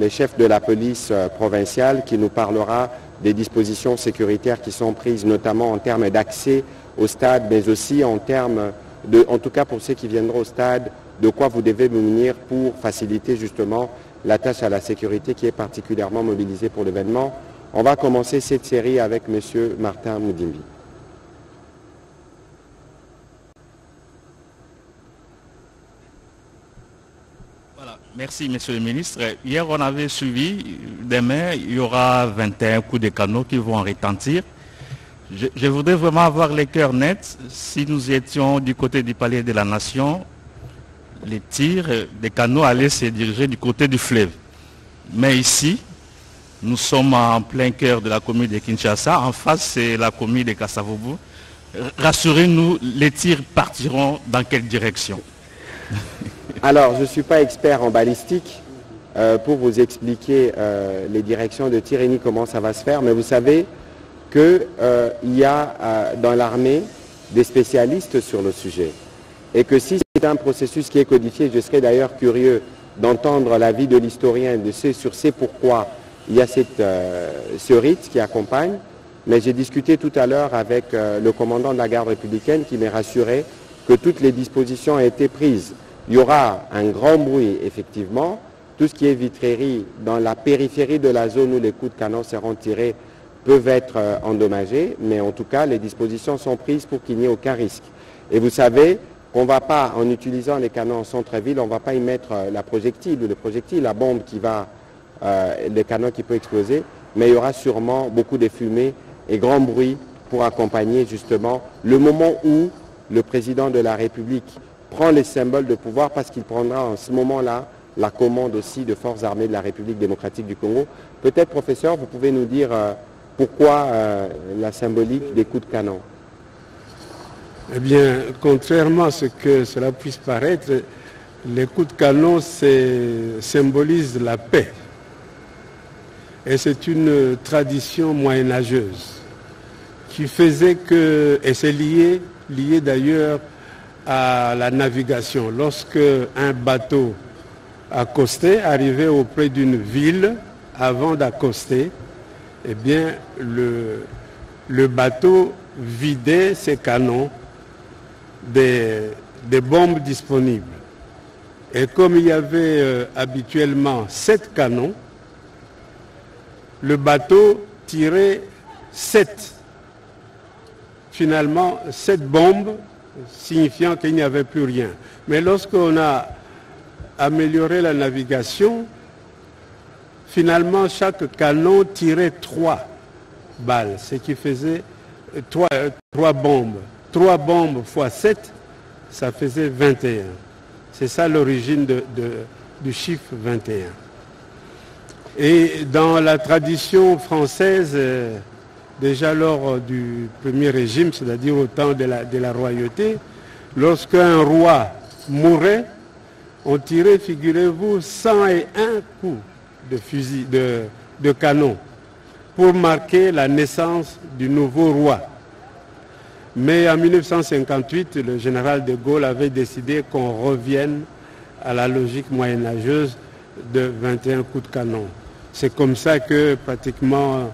chef de la police provinciale qui nous parlera des dispositions sécuritaires qui sont prises, notamment en termes d'accès au stade, mais aussi en termes de, en tout cas pour ceux qui viendront au stade, de quoi vous devez vous munir pour faciliter justement la tâche à la sécurité qui est particulièrement mobilisée pour l'événement. On va commencer cette série avec M. Martin Moudimbi. Merci, Monsieur le ministre. Hier, on avait suivi, demain, il y aura 21 coups de canot qui vont retentir. Je voudrais vraiment avoir les cœurs nets. Si nous étions du côté du Palais de la Nation, les tirs des canons allaient se diriger du côté du fleuve. Mais ici, nous sommes en plein cœur de la commune de Kinshasa. En face, c'est la commune de Kasavubu. Rassurez-nous, les tirs partiront dans quelle direction? Alors, je ne suis pas expert en balistique pour vous expliquer les directions de tir et ni comment ça va se faire, mais vous savez qu'il y a dans l'armée des spécialistes sur le sujet. Et que si c'est un processus qui est codifié, je serais d'ailleurs curieux d'entendre l'avis de l'historien sur ce pourquoi il y a ce rite qui accompagne. Mais j'ai discuté tout à l'heure avec le commandant de la garde républicaine qui m'a rassuré que toutes les dispositions ont été prises. Il y aura un grand bruit, effectivement. Tout ce qui est vitrerie dans la périphérie de la zone où les coups de canon seront tirés peuvent être endommagés, mais en tout cas, les dispositions sont prises pour qu'il n'y ait aucun risque. Et vous savez qu'on ne va pas, en utilisant les canons en centre-ville, on ne va pas y mettre le projectile, la bombe qui va, le canon qui peut exploser, mais il y aura sûrement beaucoup de fumée et grand bruit pour accompagner justement le moment où le président de la République prend les symboles de pouvoir, parce qu'il prendra en ce moment-là la commande aussi de forces armées de la République démocratique du Congo. Peut-être, professeur, vous pouvez nous dire pourquoi la symbolique des coups de canon? Eh bien, contrairement à ce que cela puisse paraître, les coups de canon symbolisent la paix. Et c'est une tradition moyenâgeuse qui faisait que, et c'est lié d'ailleurs à la navigation. Lorsque un bateau accostait, arrivait auprès d'une ville, avant d'accoster, eh bien, le bateau vidait ses canons des bombes disponibles. Et comme il y avait habituellement 7 canons, le bateau tirait 7. Finalement, 7 bombes, signifiant qu'il n'y avait plus rien. Mais lorsqu'on a amélioré la navigation, finalement, chaque canon tirait 3 balles, ce qui faisait 3 bombes. 3 bombes fois 7, ça faisait 21. C'est ça l'origine du chiffre 21. Et dans la tradition française, déjà lors du premier régime, c'est-à-dire au temps de la royauté, lorsqu'un roi mourait, on tirait, figurez-vous, 101 coups de fusil, de canon, pour marquer la naissance du nouveau roi. Mais en 1958, le général de Gaulle avait décidé qu'on revienne à la logique moyenâgeuse de 21 coups de canon. C'est comme ça que pratiquement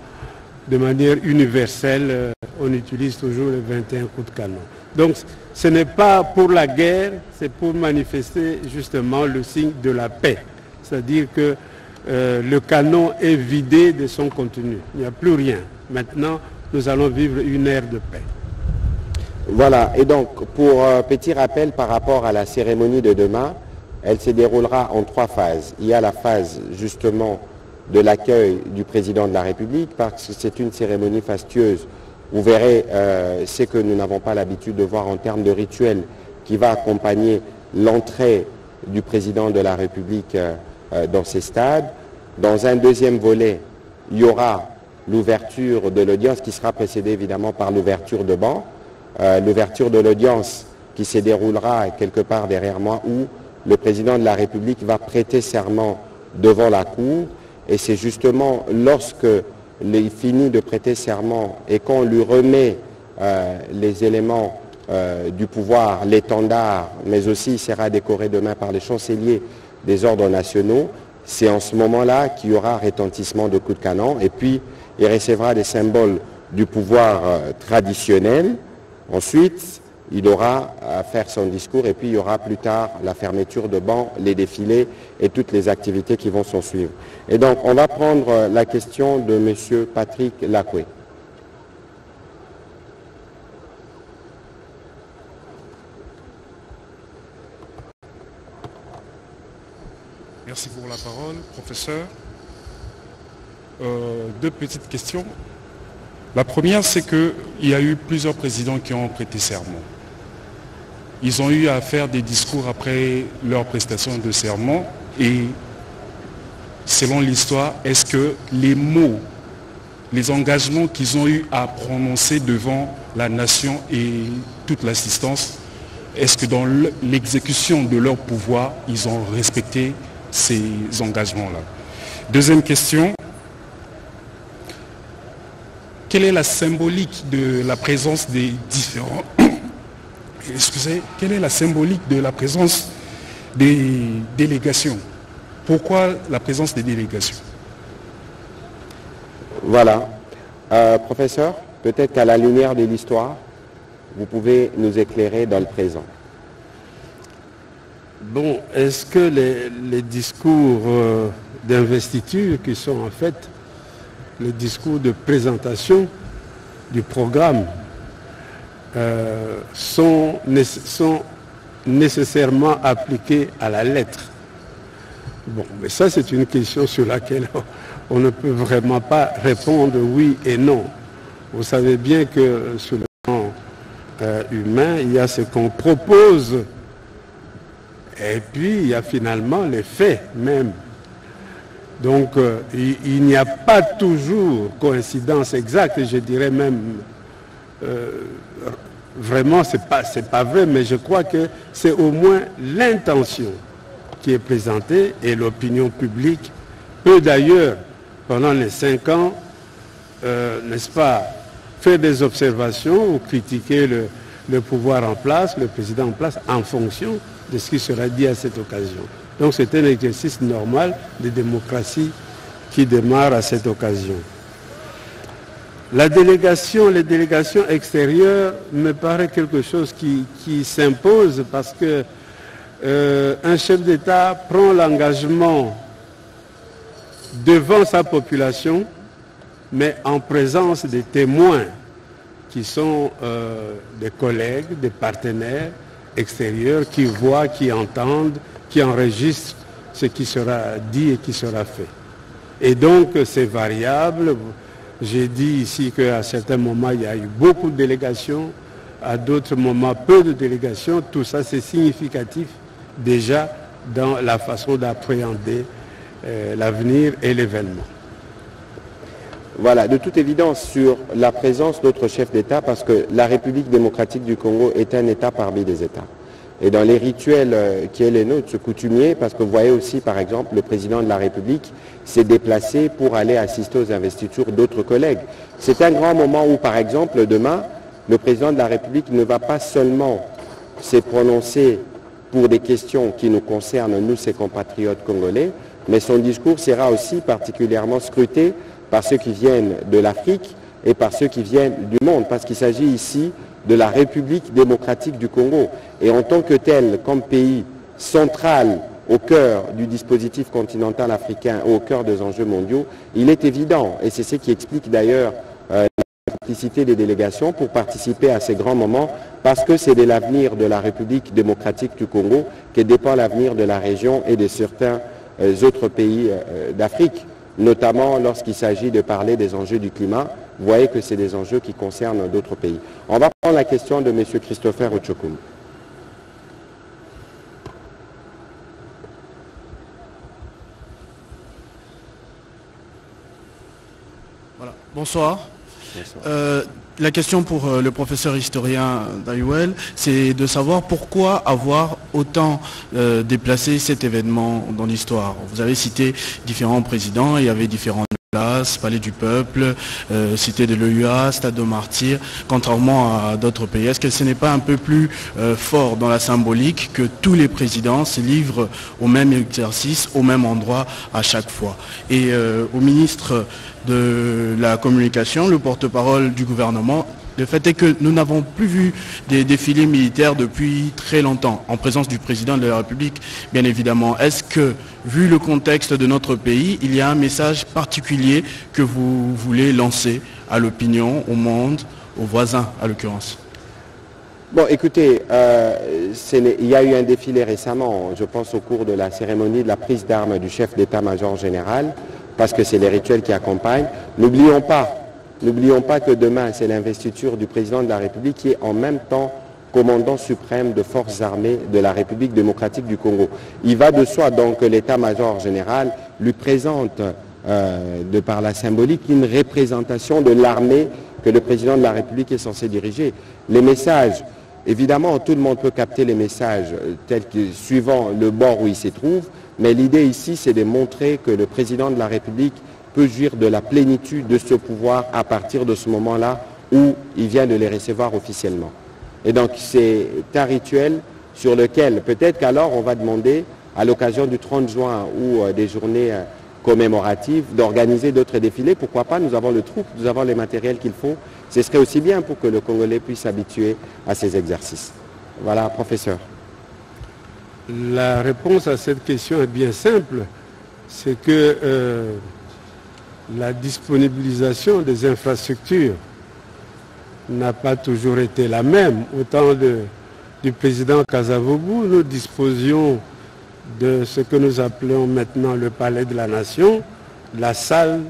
de manière universelle, on utilise toujours les 21 coups de canon. Donc ce n'est pas pour la guerre, c'est pour manifester justement le signe de la paix. C'est-à-dire que le canon est vidé de son contenu. Il n'y a plus rien. Maintenant, nous allons vivre une ère de paix. Voilà, et donc pour petit rappel par rapport à la cérémonie de demain, elle se déroulera en 3 phases. Il y a la phase justement de l'accueil du président de la République, parce que c'est une cérémonie fastueuse. Vous verrez ce que nous n'avons pas l'habitude de voir en termes de rituel qui va accompagner l'entrée du président de la République dans ces stades. Dans un deuxième volet, il y aura l'ouverture de l'audience qui sera précédée évidemment par l'ouverture de banc. L'ouverture de l'audience qui se déroulera quelque part derrière moi où le président de la République va prêter serment devant la Cour. Et c'est justement lorsque il finit de prêter serment et qu'on lui remet les éléments du pouvoir, l'étendard, mais aussi il sera décoré demain par les chanceliers des ordres nationaux, c'est en ce moment-là qu'il y aura retentissement de coups de canon et puis il recevra des symboles du pouvoir traditionnel. Ensuite, il aura à faire son discours et puis il y aura plus tard la fermeture de bancs, les défilés et toutes les activités qui vont s'en suivre. Et donc, on va prendre la question de M. Patrick Lacoué. Merci pour la parole, professeur. 2 petites questions. La première, c'est qu'il y a eu plusieurs présidents qui ont prêté serment. Ils ont eu à faire des discours après leur prestation de serment et selon l'histoire, est-ce que les mots, les engagements qu'ils ont eu à prononcer devant la nation et toute l'assistance, est-ce que dans l'exécution de leur pouvoir, ils ont respecté ces engagements-là? Deuxième question. Quelle est la symbolique de la présence des différents... Excusez, quelle est la symbolique de la présence des délégations? Pourquoi la présence des délégations? Voilà. Professeur, peut-être qu'à la lumière de l'histoire, vous pouvez nous éclairer dans le présent. Bon, est-ce que les discours d'investiture qui sont en fait le discours de présentation du programme sont nécessairement appliqués à la lettre? Bon, mais ça c'est une question sur laquelle on ne peut vraiment pas répondre oui et non. Vous savez bien que sur le plan humain, il y a ce qu'on propose et puis il y a finalement les faits même. Donc il n'y a pas toujours coïncidence exacte, je dirais même vraiment c'est pas vrai, mais je crois que c'est au moins l'intention qui est présentée et l'opinion publique peut d'ailleurs pendant les 5 ans n'est-ce pas, faire des observations ou critiquer le pouvoir en place, le président en place, en fonction de ce qui sera dit à cette occasion. Donc c'est un exercice normal de démocratie qui démarre à cette occasion. Les délégations extérieures me paraît quelque chose qui s'impose parce que un chef d'État prend l'engagement devant sa population, mais en présence des témoins qui sont des collègues, des partenaires extérieurs qui voient, qui entendent, qui enregistrent ce qui sera dit et qui sera fait. Et donc c'est variable. J'ai dit ici qu'à certains moments il y a eu beaucoup de délégations, à d'autres moments peu de délégations. Tout ça c'est significatif déjà dans la façon d'appréhender l'avenir et l'événement. Voilà, de toute évidence sur la présence d'autres chefs d'État, parce que la République démocratique du Congo est un État parmi des États. Et dans les rituels qui est les nôtres, ce coutumier, parce que vous voyez aussi par exemple le président de la République s'est déplacé pour aller assister aux investitures d'autres collègues. C'est un grand moment où par exemple demain, le président de la République ne va pas seulement se prononcer pour des questions qui nous concernent, nous ses compatriotes congolais, mais son discours sera aussi particulièrement scruté par ceux qui viennent de l'Afrique et par ceux qui viennent du monde, parce qu'il s'agit ici de la République démocratique du Congo. Et en tant que tel, comme pays central au cœur du dispositif continental africain, au cœur des enjeux mondiaux, il est évident, et c'est ce qui explique d'ailleurs la multiplicité des délégations pour participer à ces grands moments, parce que c'est de l'avenir de la République démocratique du Congo que dépend l'avenir de la région et de certains autres pays d'Afrique, notamment lorsqu'il s'agit de parler des enjeux du climat. Vous voyez que c'est des enjeux qui concernent d'autres pays. On va prendre la question de M. Christopher Ochokum. Voilà. Bonsoir. La question pour le professeur historien Dayouel, c'est de savoir pourquoi avoir autant déplacé cet événement dans l'histoire. Vous avez cité différents présidents, il y avait différentes places, Palais du Peuple, Cité de l'OUA, Stade aux Martyrs, contrairement à d'autres pays. Est-ce que ce n'est pas un peu plus fort dans la symbolique que tous les présidents se livrent au même exercice, au même endroit à chaque fois? Et au ministre de la communication, le porte-parole du gouvernement, le fait est que nous n'avons plus vu des défilés militaires depuis très longtemps, en présence du président de la République, bien évidemment. Est-ce que, vu le contexte de notre pays, il y a un message particulier que vous voulez lancer à l'opinion, au monde, aux voisins, à l'occurrence? Bon, écoutez, il y a eu un défilé récemment, je pense au cours de la cérémonie de la prise d'armes du chef d'état-major général, parce que c'est les rituels qui accompagnent. N'oublions pas que demain, c'est l'investiture du président de la République qui est en même temps commandant suprême de forces armées de la République démocratique du Congo. Il va de soi donc que l'état-major général lui présente, de par la symbolique, une représentation de l'armée que le président de la République est censé diriger. Les messages, évidemment, tout le monde peut capter les messages tels que suivant le bord où il se trouve, mais l'idée ici, c'est de montrer que le président de la République peut jouir de la plénitude de ce pouvoir à partir de ce moment-là où il vient de les recevoir officiellement. Et donc c'est un rituel sur lequel peut-être qu'alors on va demander à l'occasion du 30 juin ou des journées commémoratives d'organiser d'autres défilés. Pourquoi pas? Nous avons le troupe, nous avons les matériels qu'il faut. Ce serait aussi bien pour que le Congolais puisse s'habituer à ces exercices. Voilà, professeur. La réponse à cette question est bien simple. C'est que la disponibilisation des infrastructures n'a pas toujours été la même. Au temps du président Kasavubu, nous disposions de ce que nous appelons maintenant le Palais de la Nation, la salle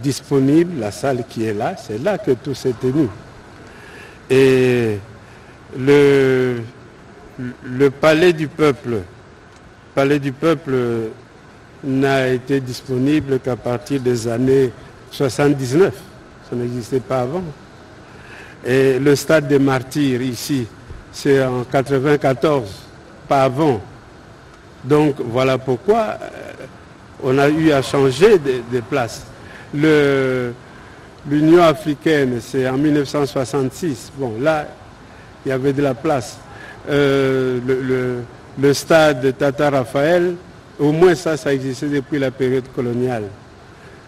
disponible, la salle qui est là, c'est là que tout s'est tenu. Et le Palais du Peuple n'a été disponible qu'à partir des années 79. Ça n'existait pas avant. Et le Stade des Martyrs ici, c'est en 94, pas avant. Donc voilà pourquoi on a eu à changer de place. L'Union africaine, c'est en 1966. Bon, là, il y avait de la place. Le stade Tata Raphaël, au moins ça existait depuis la période coloniale.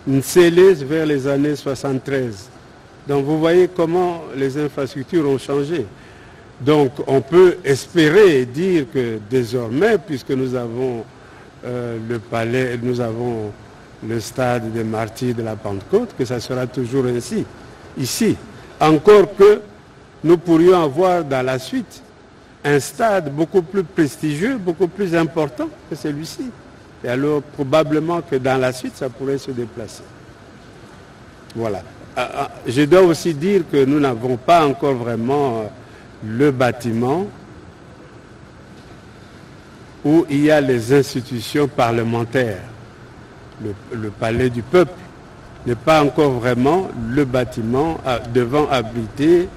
Nsélé vers les années 73. Donc vous voyez comment les infrastructures ont changé. Donc on peut espérer et dire que désormais, puisque nous avons le palais, nous avons le stade des martyrs de la Pentecôte, que ça sera toujours ainsi, ici. Encore que nous pourrions avoir dans la suite un stade beaucoup plus prestigieux, beaucoup plus important que celui-ci. Et alors probablement que dans la suite, ça pourrait se déplacer. Voilà. Je dois aussi dire que nous n'avons pas encore vraiment le bâtiment où il y a les institutions parlementaires. Le palais du peuple n'est pas encore vraiment le bâtiment devant abriter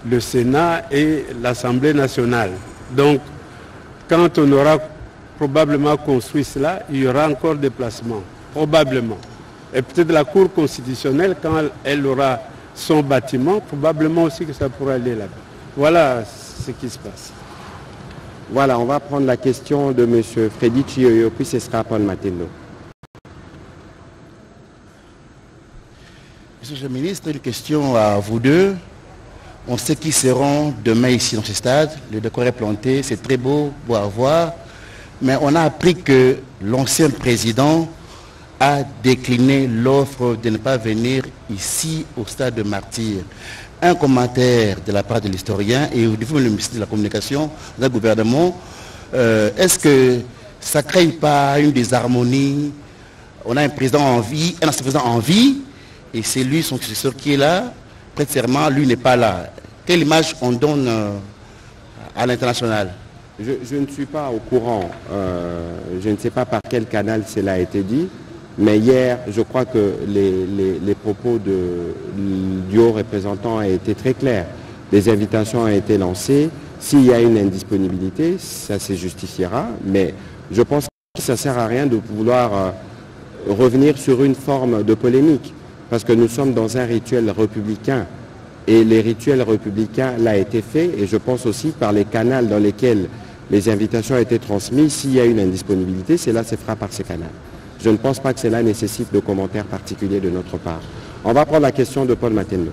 le Sénat et l'Assemblée nationale. Donc, quand on aura probablement construit cela, il y aura encore des placements, probablement. Et peut-être la Cour constitutionnelle, quand elle aura son bâtiment, probablement aussi que ça pourra aller là-bas. Voilà ce qui se passe. Voilà, on va prendre la question de M. Freddy Chioyo, puis ce sera Paul Matendo. Monsieur le ministre, une question à vous deux. On sait qui seront demain ici dans ce stade. Le décor est planté, c'est très beau à voir. Mais on a appris que l'ancien président a décliné l'offre de ne pas venir ici au stade de Martyrs. Un commentaire de la part de l'historien et au niveau du ministre de la Communication, du gouvernement, est-ce que ça ne crée pas une désharmonie? On a un président en vie, un ancien président en vie, et c'est lui, son successeur, qui est là. Prête serment, lui n'est pas là. Quelle image on donne à l'international? Je ne suis pas au courant. Je ne sais pas par quel canal cela a été dit. Mais hier, je crois que les propos du haut représentant ont été très clairs. Les invitations ont été lancées. S'il y a une indisponibilité, ça se justifiera. Mais je pense que ça ne sert à rien de vouloir revenir sur une forme de polémique. Parce que nous sommes dans un rituel républicain. Et les rituels républicains l'ont été fait. Et je pense aussi par les canaux dans lesquels les invitations ont été transmises. S'il y a une indisponibilité, cela se fera par ces canaux. Je ne pense pas que cela nécessite de commentaires particuliers de notre part. On va prendre la question de Paul Matendo.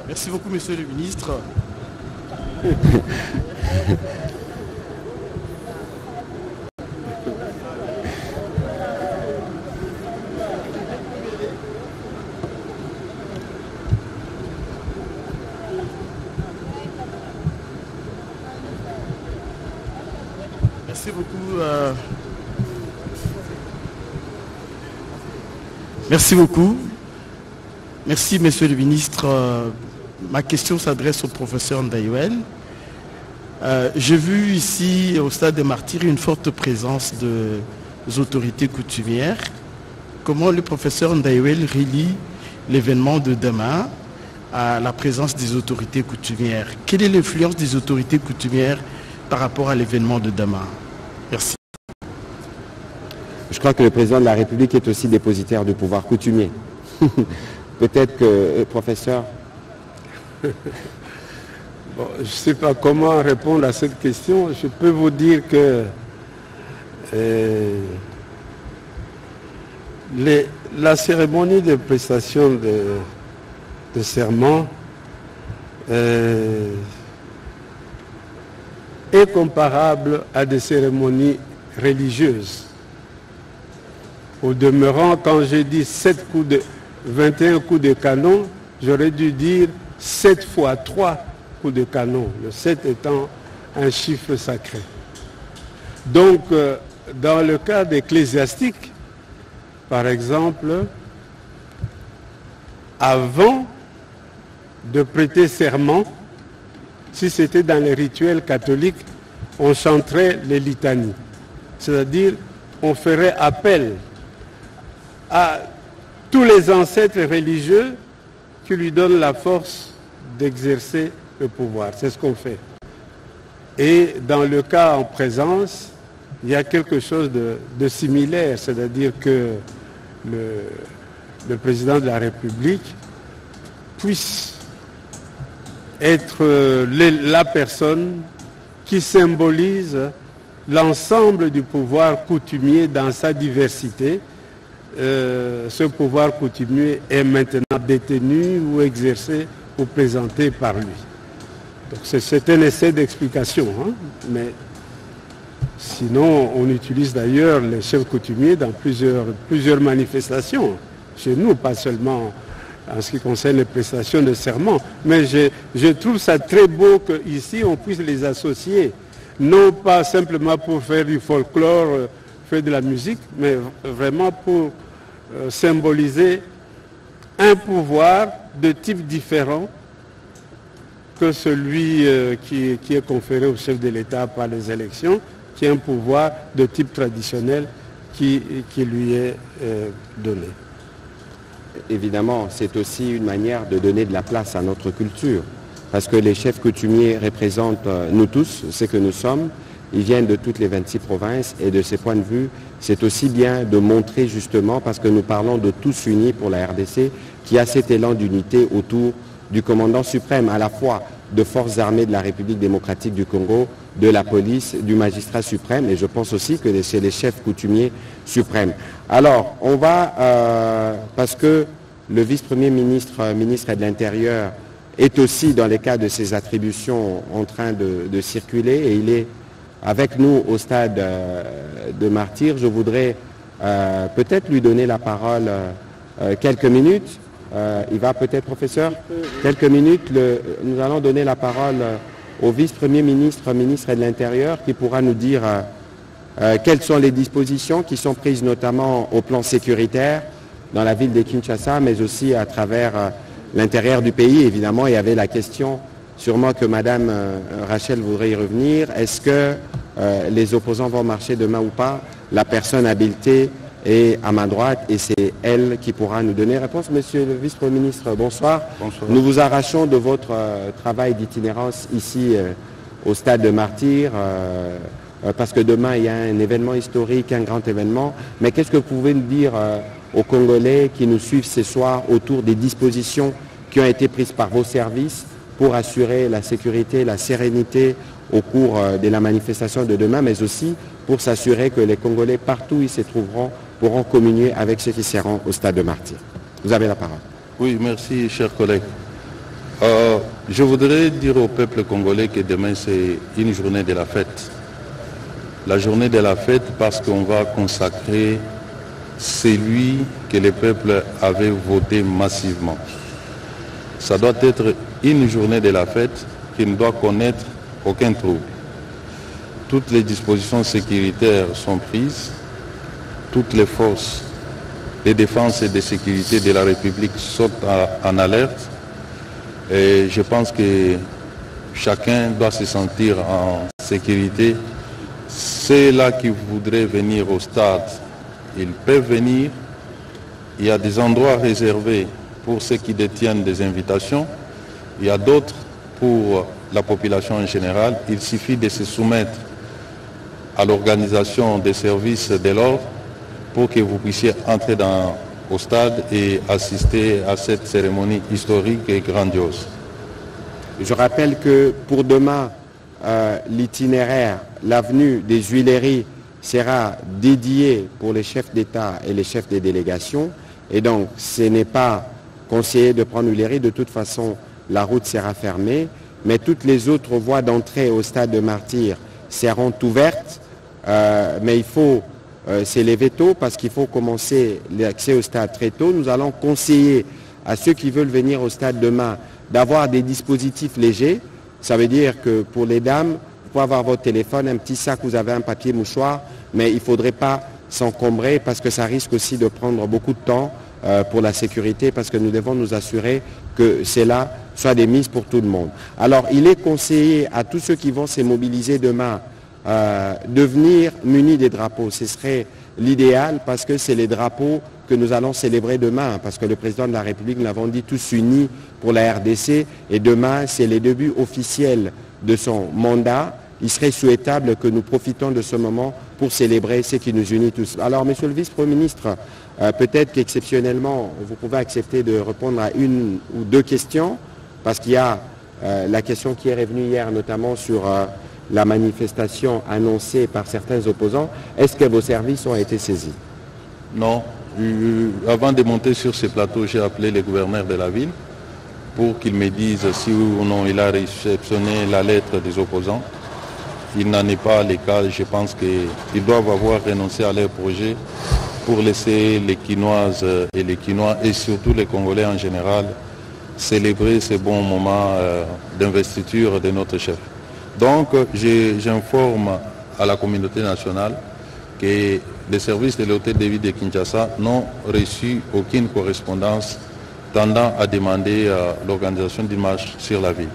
Merci beaucoup, monsieur le ministre. Merci beaucoup. Merci beaucoup. Merci, monsieur le ministre. Ma question s'adresse au professeur Ndayouel. J'ai vu ici, au stade des Martyrs, une forte présence des autorités coutumières. Comment le professeur Ndayouel relie l'événement de demain à la présence des autorités coutumières? Quelle est l'influence des autorités coutumières par rapport à l'événement de demain? Merci. Je crois que le président de la République est aussi dépositaire du pouvoir coutumier. Peut-être que, professeur... Bon, je ne sais pas comment répondre à cette question. Je peux vous dire que la cérémonie de prestation de serment est comparable à des cérémonies religieuses. Au demeurant, quand j'ai dit 21 coups de canon, j'aurais dû dire 7 fois 3 coups de canon, le 7 étant un chiffre sacré. Donc, dans le cas d'ecclésiastique, par exemple, avant de prêter serment, si c'était dans les rituels catholiques, on chanterait les litanies. C'est-à-dire, on ferait appel à tous les ancêtres religieux qui lui donnent la force d'exercer le pouvoir. C'est ce qu'on fait. Et dans le cas en présence, il y a quelque chose de similaire, c'est-à-dire que le président de la République puisse être la personne qui symbolise l'ensemble du pouvoir coutumier dans sa diversité. Ce pouvoir coutumier est maintenant détenu ou exercé ou présenté par lui. Donc c'est un essai d'explication, hein, mais sinon on utilise d'ailleurs les chefs coutumiers dans plusieurs manifestations, chez nous, pas seulement en ce qui concerne les prestations de serment, mais je trouve ça très beau qu'ici on puisse les associer, non pas simplement pour faire du folklore, faire de la musique, mais vraiment pour symboliser un pouvoir de type différent que celui qui est conféré au chef de l'État par les élections, qui est un pouvoir de type traditionnel qui lui est donné. Évidemment, c'est aussi une manière de donner de la place à notre culture, parce que les chefs coutumiers représentent nous tous, ce que nous sommes. Ils viennent de toutes les 26 provinces et de ces points de vue, c'est aussi bien de montrer justement, parce que nous parlons de tous unis pour la RDC, qui a cet élan d'unité autour du commandant suprême, à la fois de forces armées de la République démocratique du Congo, de la police, du magistrat suprême, et je pense aussi que c'est les chefs coutumiers suprêmes. Alors, on va, parce que le vice-premier ministre, ministre de l'Intérieur, est aussi dans les cas de ses attributions en train de circuler, et il est avec nous au stade de Martyrs. Je voudrais peut-être lui donner la parole quelques minutes. Il va peut-être, professeur, quelques minutes. Nous allons donner la parole au vice-premier ministre, ministre de l'Intérieur, qui pourra nous dire quelles sont les dispositions qui sont prises notamment au plan sécuritaire dans la ville de Kinshasa, mais aussi à travers l'intérieur du pays. Évidemment, il y avait la question, sûrement que Madame Rachel voudrait y revenir, est-ce que les opposants vont marcher demain ou pas? La personne habilitée est à ma droite et c'est elle qui pourra nous donner réponse. Monsieur le vice-premier ministre, bonsoir. Bonsoir. Nous vous arrachons de votre travail d'itinérance ici au stade de Martyrs, parce que demain il y a un événement historique, un grand événement. Mais qu'est-ce que vous pouvez nous dire aux Congolais qui nous suivent ce soir autour des dispositions qui ont été prises par vos services pour assurer la sécurité, la sérénité au cours de la manifestation de demain, mais aussi pour s'assurer que les Congolais, partout où ils se trouveront, pourront communier avec ceux qui seront au stade de Martyrs. Vous avez la parole. Oui, merci, chers collègues. Je voudrais dire au peuple congolais que demain, c'est une journée de la fête. La journée de la fête parce qu'on va consacrer celui que le peuple avait voté massivement. Ça doit être une journée de la fête qui ne doit connaître aucun trouble. Toutes les dispositions sécuritaires sont prises, toutes les forces de défense et de sécurité de la République sont en alerte et je pense que chacun doit se sentir en sécurité. Ceux-là qui voudraient venir au stade, ils peuvent venir. Il y a des endroits réservés pour ceux qui détiennent des invitations. Il y a d'autres pour la population en général. Il suffit de se soumettre à l'organisation des services de l'ordre pour que vous puissiez entrer au stade et assister à cette cérémonie historique et grandiose. Je rappelle que pour demain, l'itinéraire, l'avenue des Huileries sera dédiée pour les chefs d'État et les chefs des délégations. Et donc, ce n'est pas conseillé de prendre Huileries. De toute façon, la route sera fermée. Mais toutes les autres voies d'entrée au stade de Martyrs seront ouvertes. Mais il faut s'élever tôt parce qu'il faut commencer l'accès au stade très tôt. Nous allons conseiller à ceux qui veulent venir au stade demain d'avoir des dispositifs légers. Ça veut dire que pour les dames, vous pouvez avoir votre téléphone, un petit sac, vous avez un papier mouchoir, mais il ne faudrait pas s'encombrer parce que ça risque aussi de prendre beaucoup de temps pour la sécurité parce que nous devons nous assurer que cela soit des mises pour tout le monde. Alors, il est conseillé à tous ceux qui vont se mobiliser demain de venir munis des drapeaux. Ce serait l'idéal parce que c'est les drapeaux que nous allons célébrer demain, parce que le président de la République, nous l'avons dit, tous unis pour la RDC, et demain, c'est les débuts officiels de son mandat, il serait souhaitable que nous profitions de ce moment pour célébrer ce qui nous unit tous. Alors, Monsieur le Vice-Premier ministre, peut-être qu'exceptionnellement, vous pouvez accepter de répondre à une ou deux questions, parce qu'il y a la question qui est revenue hier, notamment sur la manifestation annoncée par certains opposants. Est-ce que vos services ont été saisis? Non. Avant de monter sur ce plateau, j'ai appelé le gouverneur de la ville pour qu'il me dise si ou non il a réceptionné la lettre des opposants. Il n'en est pas le cas. Je pense qu'ils doivent avoir renoncé à leur projet pour laisser les Quinoises et les Quinois et surtout les Congolais en général célébrer ce bon moment d'investiture de notre chef. Donc j'informe à la communauté nationale que les services de l'hôtel de ville de Kinshasa n'ont reçu aucune correspondance tendant à demander l'organisation d'une marche sur la ville.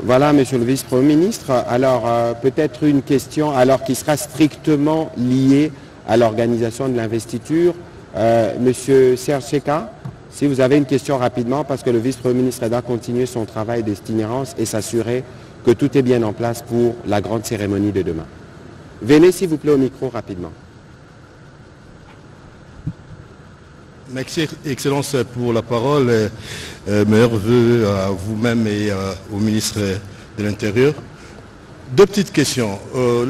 Voilà, Monsieur le Vice-Premier ministre. Alors, peut-être une question alors qui sera strictement liée à l'organisation de l'investiture. Monsieur Serge Seka, si vous avez une question rapidement, parce que le Vice-Premier ministre doit continuer son travail d'itinérance et s'assurer que tout est bien en place pour la grande cérémonie de demain. Venez, s'il vous plaît, au micro rapidement. Merci, Excellence, pour la parole. Meilleurs vœux à vous-même et au ministre de l'Intérieur. Deux petites questions.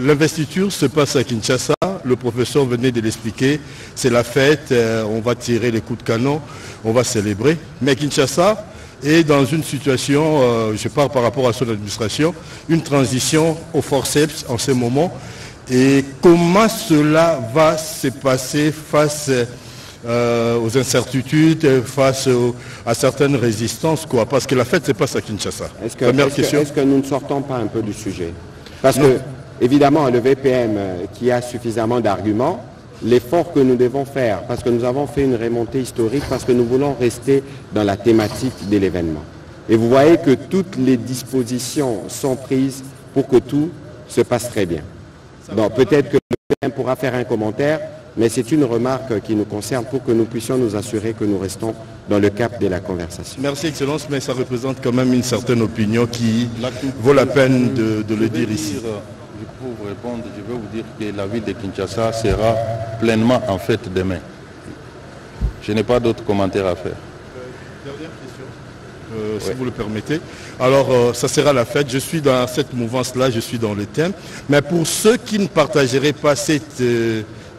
L'investiture se passe à Kinshasa. Le professeur venait de l'expliquer. C'est la fête. On va tirer les coups de canon. On va célébrer. Mais Kinshasa est dans une situation, je parle par rapport à son administration, une transition au forceps en ce moment. Et comment cela va se passer face aux incertitudes, face à certaines résistances, quoi? Parce que la fête se passe à Kinshasa. Est-ce que nous ne sortons pas un peu du sujet? Parce que, évidemment, le VPM qui a suffisamment d'arguments, l'effort que nous devons faire, parce que nous avons fait une remontée historique, parce que nous voulons rester dans la thématique de l'événement. Et vous voyez que toutes les dispositions sont prises pour que tout se passe très bien. Donc peut-être que le VPM pourra faire un commentaire, mais c'est une remarque qui nous concerne pour que nous puissions nous assurer que nous restons dans le cap de la conversation. Merci, Excellence, mais ça représente quand même une certaine opinion qui vaut la peine de le dire ici. Pour vous répondre, je vais vous dire que la ville de Kinshasa sera pleinement en fête demain. Je n'ai pas d'autres commentaires à faire. Dernière question, si vous le permettez. Alors, ça sera la fête. Je suis dans cette mouvance-là, je suis dans le thème. Mais pour ceux qui ne partageraient pas cet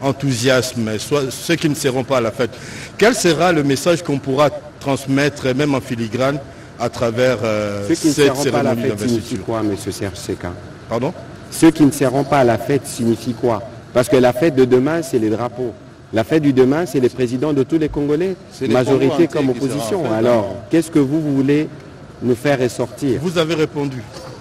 enthousiasme, soit ceux qui ne seront pas à la fête, quel sera le message qu'on pourra transmettre, même en filigrane, à travers cette cérémonie d'investiture? Signifie quoi, M. Serge Seka? Pardon? Ceux qui ne seront pas à la fête signifie quoi? Parce que la fête de demain, c'est les drapeaux. La fête du demain, c'est les présidents de tous les Congolais, majorité comme opposition. Alors, qu'est-ce que vous voulez nous faire ressortir? Vous avez répondu.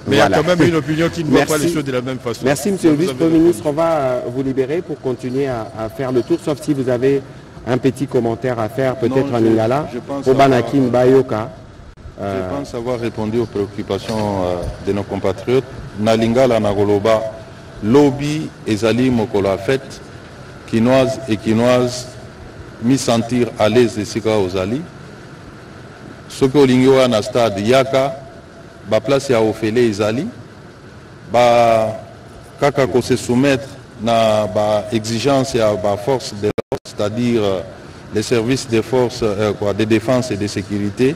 Mais voilà. Il y a quand même une opinion qui ne voit pas les choses de la même façon. Merci, Monsieur le Vice-Premier ministre. On va vous libérer pour continuer à faire le tour, sauf si vous avez un petit commentaire à faire, peut-être en Lingala, pour Banakim Bayoka. Je pense avoir répondu aux préoccupations de nos compatriotes. Na Lingala, na Goloba, lobby ezali mokolo fête, quinoise et quinoise, mi sentir à l'aise de sika ozali. Ce que olingo na stade yaka, ba place ya ofele ezali, ba kaka ko se soumettre na ba exigence ya ba force de l'ordre, c'est-à-dire les services de force de défense et de sécurité,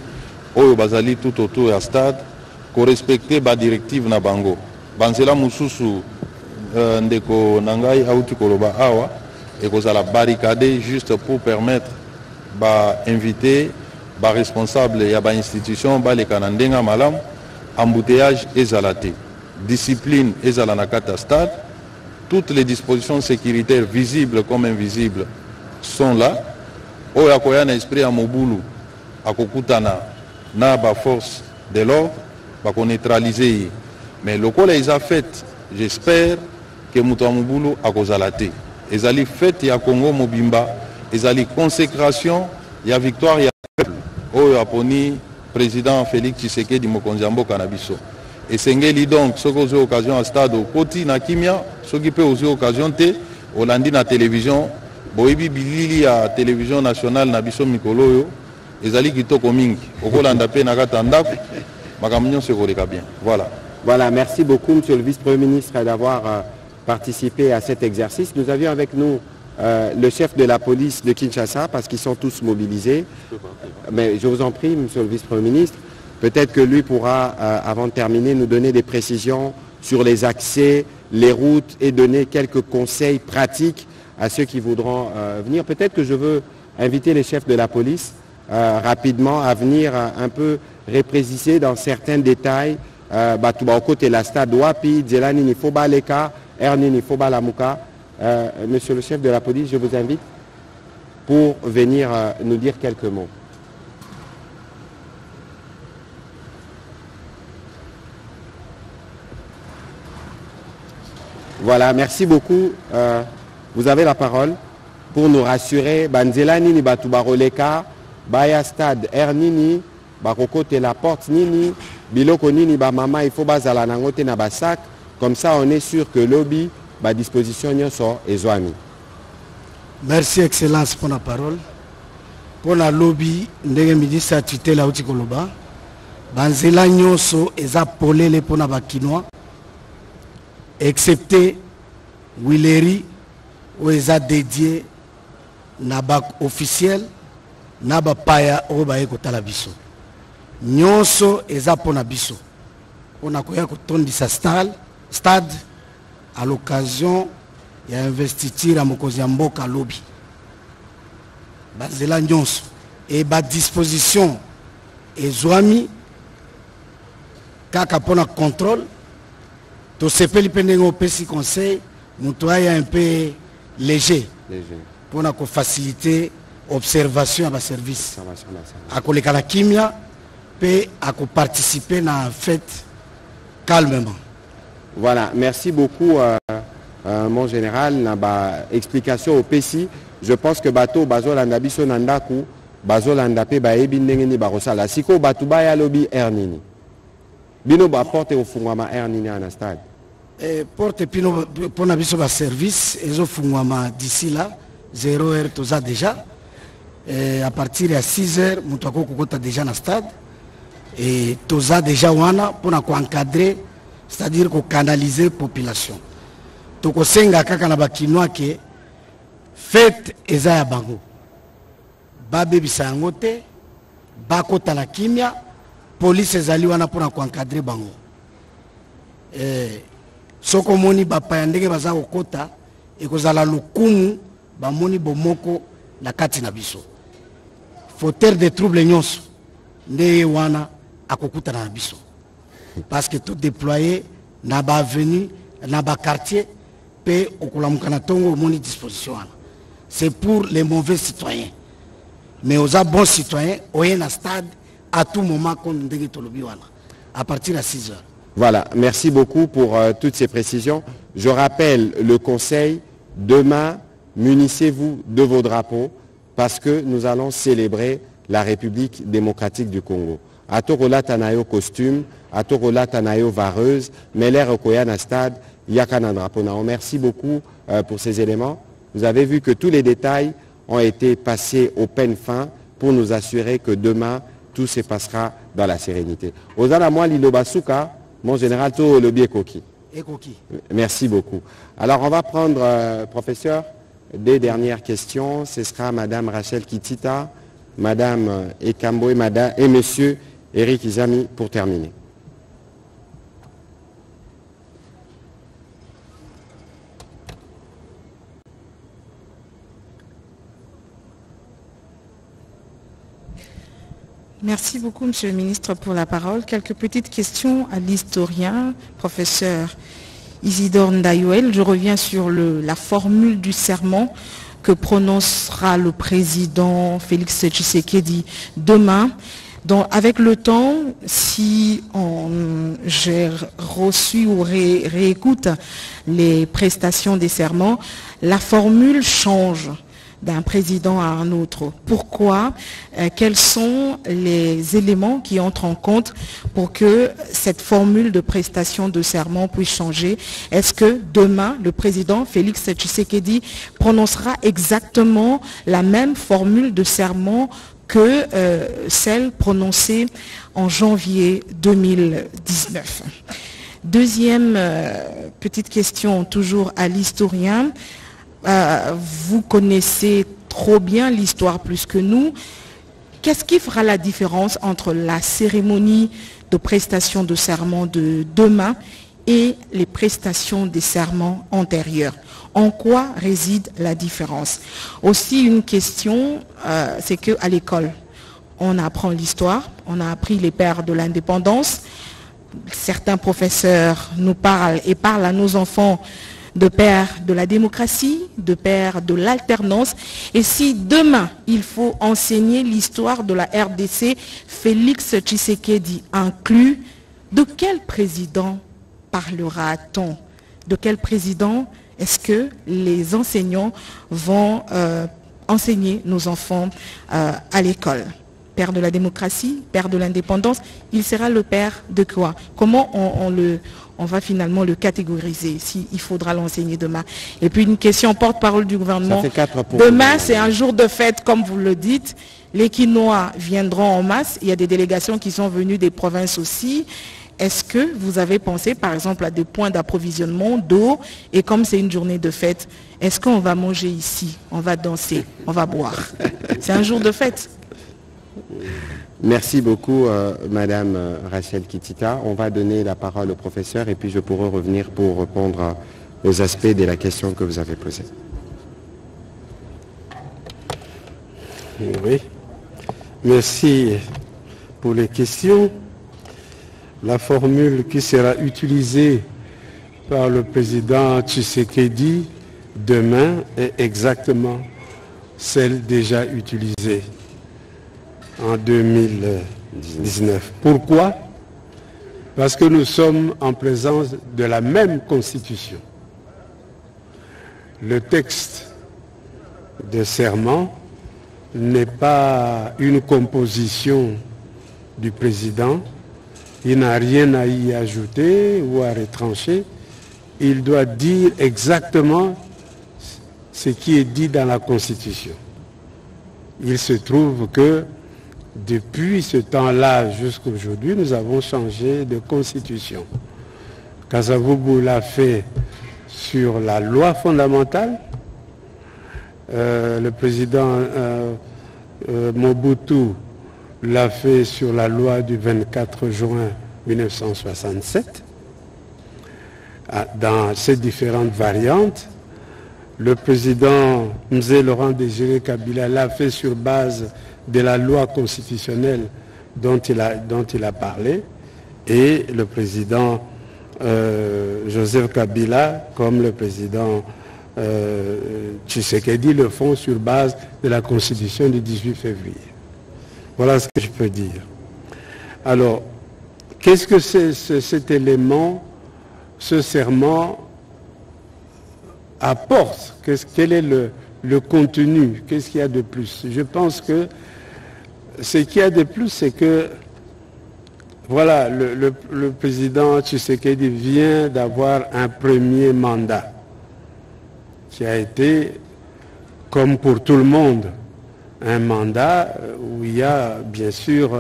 oyo bazali tout autour ya stade, ko respecter ba directive na bango. Banzela mususu ndeko nangai auti koloba awa et kozala barricade juste pour permettre ba inviter ba responsable ya ba institution ba le kanandenga malam embouteillage ezalate discipline ezala na kata stade. Toutes les dispositions sécuritaires visibles comme invisibles sont là. Oya koya na esprit ya mobulu akokutana na ba force de l'ordre ba ko neutraliser. Mais le col les a fait, j'espère que Moutamouboulou a causalaté. Ils allaient fête ya Congo Mobimba, ils allaient consécration, il y a victoire, il y a peuple. Oh Yaponi, président Félix Tshisekedi Mokonzambo Kanabiso. Et Sengeli donc, ce qui a occasion à stade au Koti na Kimia, ce qui peut aussi occasion te, Hollandi na télévision, Boibi Bilili à télévision nationale Nabiso Mikoloyo, ils allaient quitter Komingi. Au Hollanda pe na Katandako, Makamignon se koleka bien. Voilà. Voilà, merci beaucoup, Monsieur le Vice-Premier ministre, d'avoir participé à cet exercice. Nous avions avec nous le chef de la police de Kinshasa, parce qu'ils sont tous mobilisés. Mais je vous en prie, Monsieur le Vice-Premier ministre, peut-être que lui pourra, avant de terminer, nous donner des précisions sur les accès, les routes et donner quelques conseils pratiques à ceux qui voudront venir. Peut-être que je veux inviter les chefs de la police rapidement à venir un peu répréciser dans certains détails côté la stade Wapi, Djelani Nifoba Leka, Erni Nifoba Lamuka. Monsieur le chef de la police, je vous invite pour venir nous dire quelques mots. Voilà, merci beaucoup. Vous avez la parole pour nous rassurer. Banzelani ni batubaro leka, baya stade Ernini, bakokote la porte nini, biloko nini ba mama il faut bazala nangote na basak. Comme ça, on est sûr que lobby ba disposition nyonso ezwami. Merci Excellence pour la parole. Pour la lobby, ndenge ministre tutelle la uti koloba. Banzela nyonso eza polele pour na bakinois. Excepté Willery où ils ont dédié na bac officiel na ba paya au baye kotala biso nyonso eza pona biso on a koya kotondisa stade à l'occasion il y a investiture à mokozi ya mboka lobby bazela nyonso et ba disposition ezwami kaka pona contrôle. Tout ce pays pendant petit conseil, nous travaillons un peu léger pour faciliter l'observation à ma service. À la kimia, et à participer à la fête calmement. Voilà, merci beaucoup mon général. N'a explication au PCI. Je pense que bateau bazo landabiso nandaku bazo landape ba ebindengeni barosala. Siko batuba ya lobby ernini. Bino ba porte au fungwama ernini à stade. Porte pino pour na biso ba service ezo fungwama d'ici là 0h toza déjà. À partir de 6h mutu akokota déjà na stade et toza déjà wana pour na encadrer, c'est-à-dire ko canaliser population. Toko senga kaka na bakinois ke fête eza ya bango. Ba bebisa yango te, ba kota na kimia. Police ezali wana pour encadrer bango. Soko moni bapaya ndenge baza kokota ekozala lokumu bamoni bomoko na kati na biso. Fauteur de trouble nyonso nde wana akokuta na biso. Parce que tout déployé na ba avenue na ba quartier pe okulamuka na tongo moni disposition wana. C'est pour les mauvais citoyens. Mais aux bons citoyens, oye na stade à tout moment comme ndenge tolobi wana à partir de 6h. Voilà, merci beaucoup pour toutes ces précisions. Je rappelle le conseil, demain, munissez-vous de vos drapeaux parce que nous allons célébrer la République démocratique du Congo. Atorola Tanayo costume, Atorola Tanayo vareuse, Meler Okoyana stade, Yakana drapeau. Merci beaucoup pour ces éléments. Vous avez vu que tous les détails ont été passés au peine fin pour nous assurer que demain, tout se passera dans la sérénité. Ozana moi Lilobasuka, mon général to lobby Ekoki. Merci beaucoup. Alors on va prendre, professeur, des dernières questions. Ce sera Madame Rachel Kitita, Madame Ekambo et Monsieur Eric Izami pour terminer. Merci beaucoup, Monsieur le Ministre, pour la parole. Quelques petites questions à l'historien, professeur Isidore Ndayouel. Je reviens sur la formule du serment que prononcera le président Félix Tshisekedi demain. Donc, avec le temps, si j'ai reçu ou réécoute les prestations des serments, la formule change d'un président à un autre. Pourquoi? Quels sont les éléments qui entrent en compte pour que cette formule de prestation de serment puisse changer? Est-ce que demain, le président Félix Tshisekedi prononcera exactement la même formule de serment que celle prononcée en janvier 2019? Deuxième petite question, toujours à l'historien. Vous connaissez trop bien l'histoire plus que nous. Qu'est-ce qui fera la différence entre la cérémonie de prestation de serment de demain et les prestations des serments antérieurs? En quoi réside la différence? Aussi une question, c'est qu'à l'école, on apprend l'histoire, on a appris les pères de l'indépendance. Certains professeurs nous parlent et parlent à nos enfants de pères de la démocratie, de pères de l'alternance. Et si demain, il faut enseigner l'histoire de la RDC, Félix Tshisekedi inclus, de quel président parlera-t-on? De quel président est-ce que les enseignants vont enseigner nos enfants à l'école? Père de la démocratie, père de l'indépendance, il sera le père de quoi? Comment on va finalement le catégoriser s'il faudra l'enseigner demain? Et puis une question porte-parole du gouvernement. Demain, c'est un jour de fête, comme vous le dites. Les Quinois viendront en masse. Il y a des délégations qui sont venues des provinces aussi. Est-ce que vous avez pensé, par exemple, à des points d'approvisionnement d'eau? Et comme c'est une journée de fête, est-ce qu'on va manger ici? On va danser? On va boire? C'est un jour de fête. Merci beaucoup, Madame Rachel Kitita. On va donner la parole au professeur et puis je pourrai revenir pour répondre aux aspects de la question que vous avez posée. Oui. Merci pour les questions. La formule qui sera utilisée par le président Tshisekedi demain est exactement celle déjà utilisée en 2019. Pourquoi? Parce que nous sommes en présence de la même Constitution. Le texte de serment n'est pas une composition du président. Il n'a rien à y ajouter ou à retrancher. Il doit dire exactement ce qui est dit dans la Constitution. Il se trouve que depuis ce temps-là jusqu'à aujourd'hui, nous avons changé de constitution. Kasavubu l'a fait sur la loi fondamentale. Le président Mobutu l'a fait sur la loi du 24 juin 1967. Dans ces différentes variantes, le président Mzee Laurent Désiré Kabila l'a fait sur base de la loi constitutionnelle dont il a parlé, et le président Joseph Kabila, comme le président Tshisekedi, le font sur base de la constitution du 18 février. Voilà ce que je peux dire. Alors, qu'est-ce que c'est cet élément, ce serment apporte? Quel est le contenu? Qu'est-ce qu'il y a de plus? Je pense que ce qu'il y a de plus, c'est que voilà, le président Tshisekedi vient d'avoir un premier mandat qui a été, comme pour tout le monde, un mandat où il y a bien sûr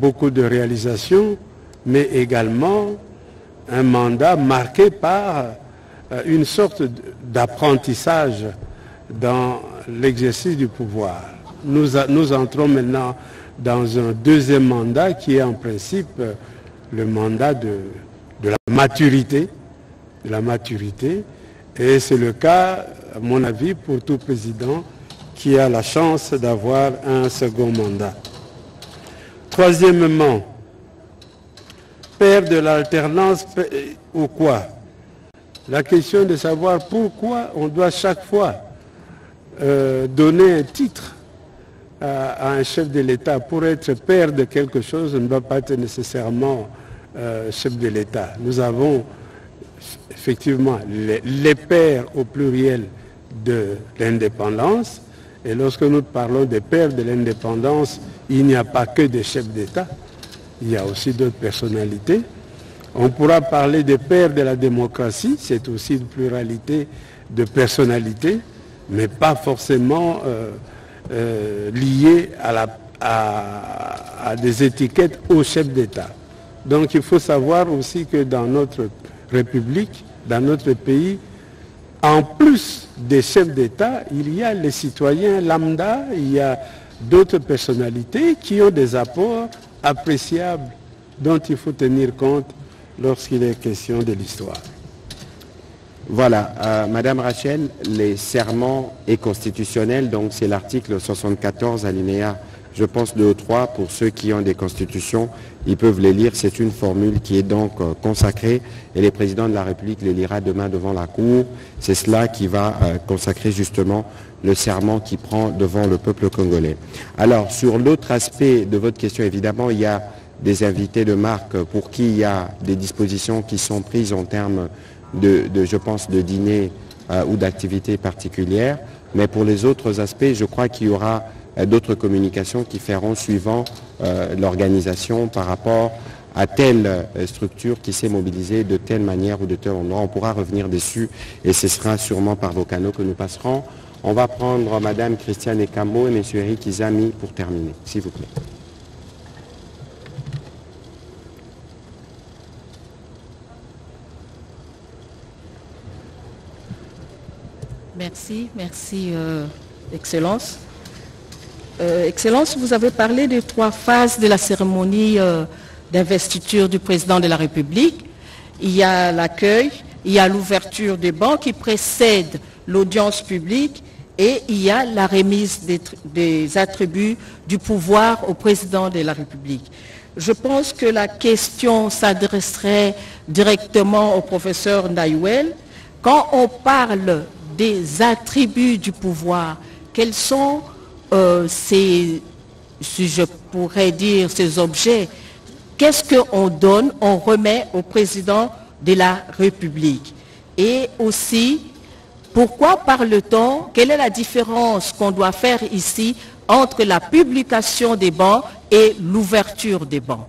beaucoup de réalisations, mais également un mandat marqué par une sorte d'apprentissage dans l'exercice du pouvoir. Nous entrons maintenant dans un deuxième mandat qui est en principe le mandat de la maturité. Et c'est le cas, à mon avis, pour tout président qui a la chance d'avoir un second mandat. Troisièmement, père de l'alternance ou quoi? La question de savoir pourquoi on doit chaque fois donner un titre à un chef de l'État. Pour être père de quelque chose, on ne doit pas être nécessairement chef de l'État. Nous avons effectivement les pères au pluriel de l'indépendance, et lorsque nous parlons des pères de l'indépendance, il n'y a pas que des chefs d'État, il y a aussi d'autres personnalités. On pourra parler des pères de la démocratie, c'est aussi une pluralité de personnalités, mais pas forcément liées à des étiquettes aux chefs d'État. Donc il faut savoir aussi que dans notre République, dans notre pays, en plus des chefs d'État, il y a les citoyens lambda, il y a d'autres personnalités qui ont des apports appréciables dont il faut tenir compte lorsqu'il est question de l'histoire. Voilà, Madame Rachel, les serments est constitutionnel, donc c'est l'article 74 alinéa, je pense 2 ou 3, pour ceux qui ont des constitutions, ils peuvent les lire, c'est une formule qui est donc consacrée et le président de la République les lira demain devant la Cour, c'est cela qui va consacrer justement le serment qui prend devant le peuple congolais. Alors, sur l'autre aspect de votre question, évidemment, il y a des invités de marque pour qui il y a des dispositions qui sont prises en termes je pense, de dîner ou d'activités particulières. Mais pour les autres aspects, je crois qu'il y aura d'autres communications qui feront suivant l'organisation par rapport à telle structure qui s'est mobilisée de telle manière ou de tel endroit. On pourra revenir dessus et ce sera sûrement par vos canaux que nous passerons. On va prendre Madame Christiane Ekambo et Monsieur Eric Izami pour terminer, s'il vous plaît. Merci, Excellence. Excellence, vous avez parlé des 3 phases de la cérémonie d'investiture du président de la République. Il y a l'accueil, il y a l'ouverture des bancs qui précède l'audience publique et il y a la remise des attributs du pouvoir au président de la République. Je pense que la question s'adresserait directement au professeur Ndayouel. Quand on parle des attributs du pouvoir, quels sont si je pourrais dire, ces objets? Qu'est-ce qu'on donne, on remet au président de la République? Et aussi, pourquoi parle-t-on, quelle est la différence qu'on doit faire ici entre la publication des bancs et l'ouverture des bancs?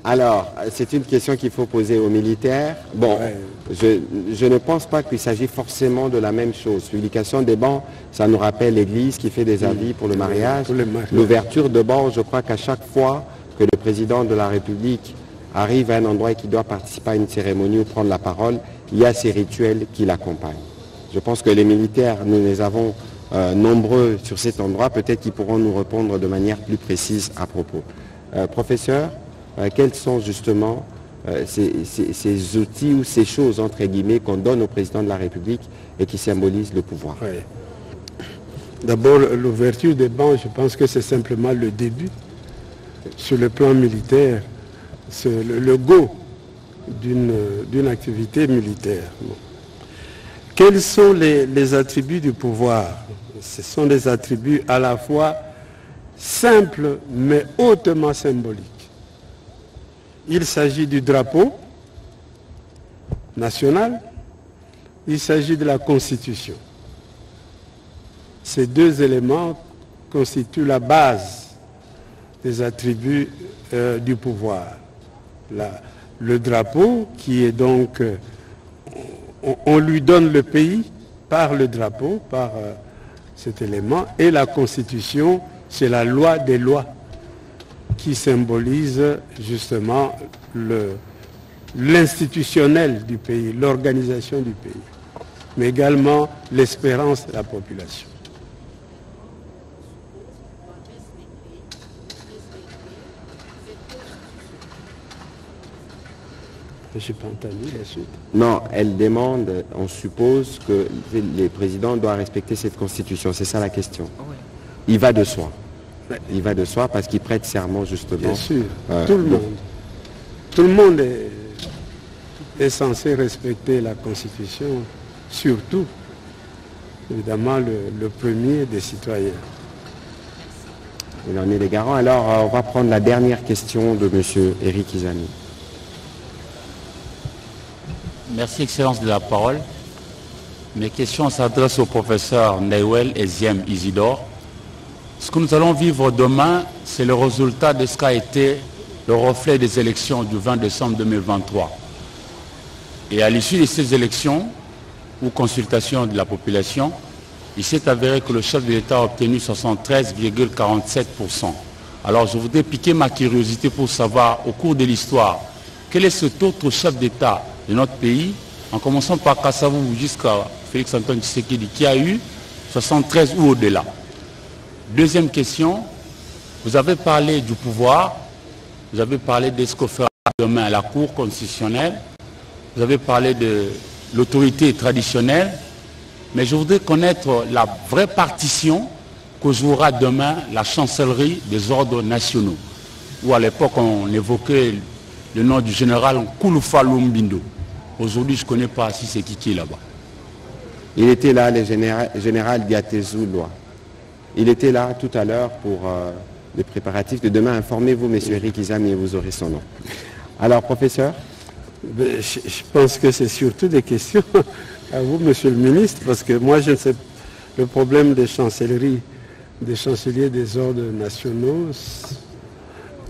Alors, c'est une question qu'il faut poser aux militaires. Bon, je ne pense pas qu'il s'agit forcément de la même chose. Publication des bancs, ça nous rappelle l'Église qui fait des avis pour le mariage. L'ouverture de bancs, je crois qu'à chaque fois que le président de la République arrive à un endroit et qu'il doit participer à une cérémonie ou prendre la parole, il y a ces rituels qui l'accompagnent. Je pense que les militaires, nous les avons nombreux sur cet endroit, peut-être qu'ils pourront nous répondre de manière plus précise à propos. Professeur, quels sont justement ces outils ou ces choses, entre guillemets, qu'on donne au président de la République et qui symbolisent le pouvoir? D'abord, l'ouverture des bancs, je pense que c'est simplement le début. Sur le plan militaire, c'est le go d'une activité militaire. Bon. Quels sont les attributs du pouvoir? Ce sont des attributs à la fois simples mais hautement symboliques. Il s'agit du drapeau national, il s'agit de la Constitution. Ces 2 éléments constituent la base des attributs du pouvoir. Le drapeau qui est donc, on lui donne le pays par le drapeau, par cet élément, et la Constitution, c'est la loi des lois qui symbolise justement l'institutionnel du pays, l'organisation du pays, mais également l'espérance de la population. Je n'ai pas entendu la suite. Non, elle demande, on suppose que les présidents doivent respecter cette constitution. C'est ça la question. Oui. Il va de soi. Il va de soi parce qu'il prête serment justement. Bien sûr, tout le monde. Tout le monde est censé respecter la Constitution, surtout, évidemment, le premier des citoyens. Il en est les garants. Alors, on va prendre la dernière question de M. Eric Izami. Merci, Excellence, de la parole. Mes questions s'adressent au professeur Ndayouel Eziem Isidore. Ce que nous allons vivre demain, c'est le résultat de ce qu'a été le reflet des élections du 20 décembre 2023. Et à l'issue de ces élections, ou consultation de la population, il s'est avéré que le chef de l'État a obtenu 73,47%. Alors je voudrais piquer ma curiosité pour savoir, au cours de l'histoire, quel est cet autre chef d'État de notre pays, en commençant par Kassavou jusqu'à Félix Antoine Tshisekedi, qui a eu 73 ou au-delà. Deuxième question, vous avez parlé du pouvoir, vous avez parlé de ce que fera demain à la Cour constitutionnelle, vous avez parlé de l'autorité traditionnelle, mais je voudrais connaître la vraie partition que jouera demain la chancellerie des ordres nationaux, où à l'époque on évoquait le nom du général Kouloufa Lumbindo. Aujourd'hui, je ne connais pas si c'est qui est là-bas. Il était là, le général Diatezou Loa. Il était là tout à l'heure pour les préparatifs de demain. Informez-vous, M. Eric Izami, et vous aurez son nom. Alors, professeur? Je pense que c'est surtout des questions à vous, Monsieur le ministre, parce que moi, je ne sais le problème des chancelleries, des chanceliers des ordres nationaux,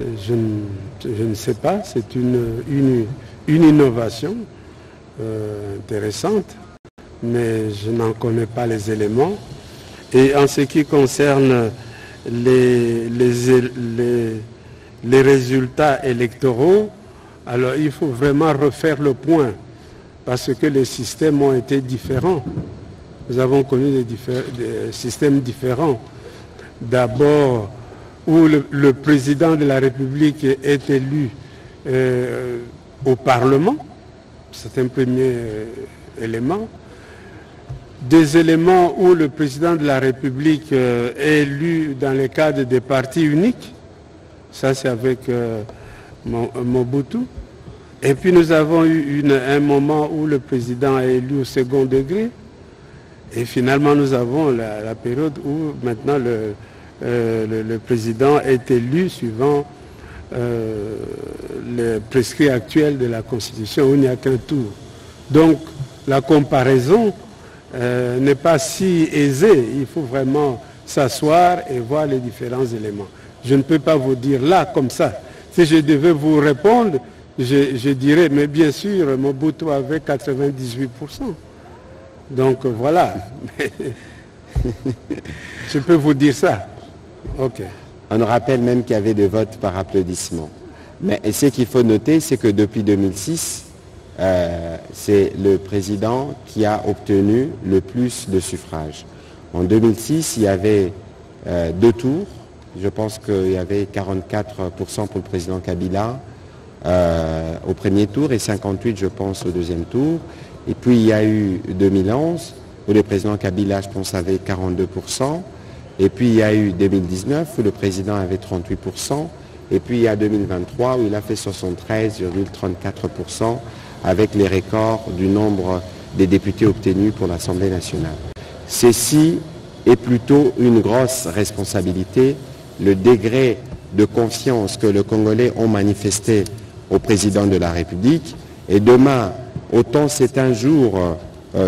je ne sais pas. C'est une innovation intéressante, mais je n'en connais pas les éléments. Et en ce qui concerne les résultats électoraux, alors il faut vraiment refaire le point, parce que les systèmes ont été différents. Nous avons connu des systèmes différents. D'abord, où le président de la République est élu au Parlement, c'est un premier élément. Des éléments où le président de la République est élu dans le cadre des partis uniques, ça c'est avec Mobutu. Et puis nous avons eu un moment où le président est élu au second degré. Et finalement nous avons la période où maintenant le président est élu suivant les prescrits actuels de la Constitution, où il n'y a qu'un tour. Donc la comparaison n'est pas si aisée. Il faut vraiment s'asseoir et voir les différents éléments. Je ne peux pas vous dire là comme ça. Si je devais vous répondre, je dirais, mais bien sûr, Mobutu avait 98%. Donc voilà. Je peux vous dire ça. Ok. On rappelle même qu'il y avait des votes par applaudissement. Mais ce qu'il faut noter, c'est que depuis 2006, c'est le président qui a obtenu le plus de suffrages. En 2006, il y avait 2 tours. Je pense qu'il y avait 44% pour le président Kabila au premier tour et 58%, je pense, au deuxième tour. Et puis il y a eu 2011, où le président Kabila, je pense, avait 42%. Et puis il y a eu 2019, où le président avait 38%. Et puis il y a 2023, où il a fait 73,34%, avec les records du nombre des députés obtenus pour l'Assemblée nationale. Ceci est plutôt une grosse responsabilité. Le degré de confiance que les Congolais ont manifesté au président de la République. Et demain, autant c'est un jour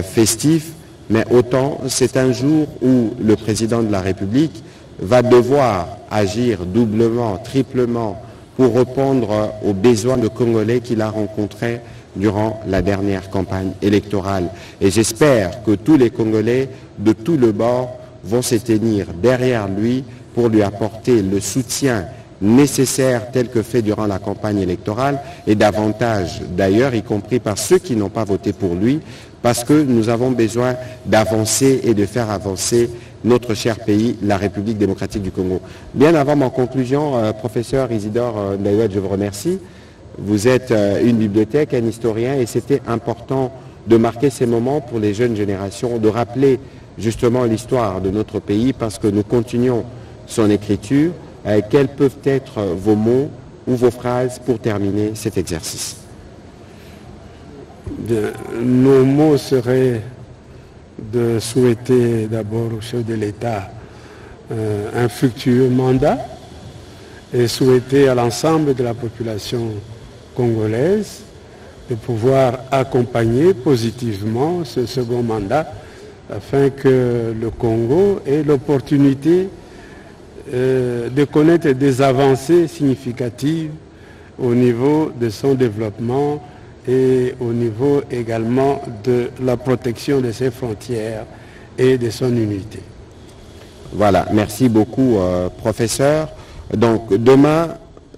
festif, mais autant c'est un jour où le président de la République va devoir agir doublement, triplement, pour répondre aux besoins de Congolais qu'il a rencontrés durant la dernière campagne électorale. Et j'espère que tous les Congolais de tous les bords vont se tenir derrière lui pour lui apporter le soutien nécessaire tel que fait durant la campagne électorale et davantage d'ailleurs, y compris par ceux qui n'ont pas voté pour lui, parce que nous avons besoin d'avancer et de faire avancer notre cher pays, la République démocratique du Congo. Bien avant ma conclusion, professeur Isidore Ndayouel, je vous remercie. Vous êtes une bibliothèque, un historien, et c'était important de marquer ces moments pour les jeunes générations, de rappeler justement l'histoire de notre pays, parce que nous continuons son écriture. Quels peuvent être vos mots ou vos phrases pour terminer cet exercice? Bien, nos mots seraient de souhaiter d'abord au chef de l'État un fructueux mandat et souhaiter à l'ensemble de la population congolaise de pouvoir accompagner positivement ce second mandat afin que le Congo ait l'opportunité de connaître des avancées significatives au niveau de son développement et au niveau également de la protection de ses frontières et de son unité. Voilà, merci beaucoup, professeur. Donc, demain,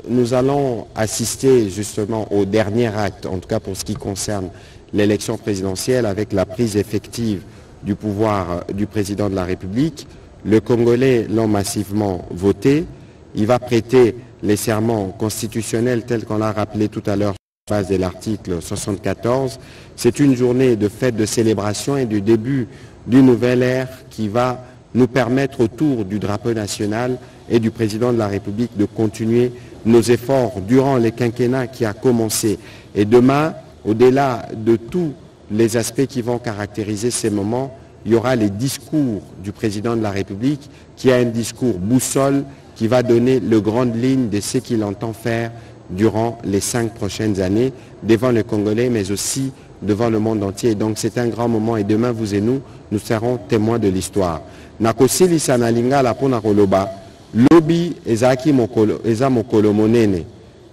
nous allons assister justement au dernier acte, en tout cas pour ce qui concerne l'élection présidentielle, avec la prise effective du pouvoir du président de la République. Le Congolais l'ont massivement voté. Il va prêter les serments constitutionnels tels qu'on l'a rappelé tout à l'heure sur la base de l'article 74. C'est une journée de fête, de célébration et du début d'une nouvelle ère qui va nous permettre autour du drapeau national et du président de la République de continuer nos efforts durant le quinquennat qui a commencé. Et demain, au-delà de tous les aspects qui vont caractériser ces moments, il y aura les discours du président de la République qui a un discours boussole qui va donner les grandes lignes de ce qu'il entend faire durant les 5 prochaines années devant les Congolais mais aussi devant le monde entier. Donc c'est un grand moment et demain vous et nous serons témoins de l'histoire. Nakosilisa na lingala pona koloba lobi ezaki mokolo eza mokolo monene.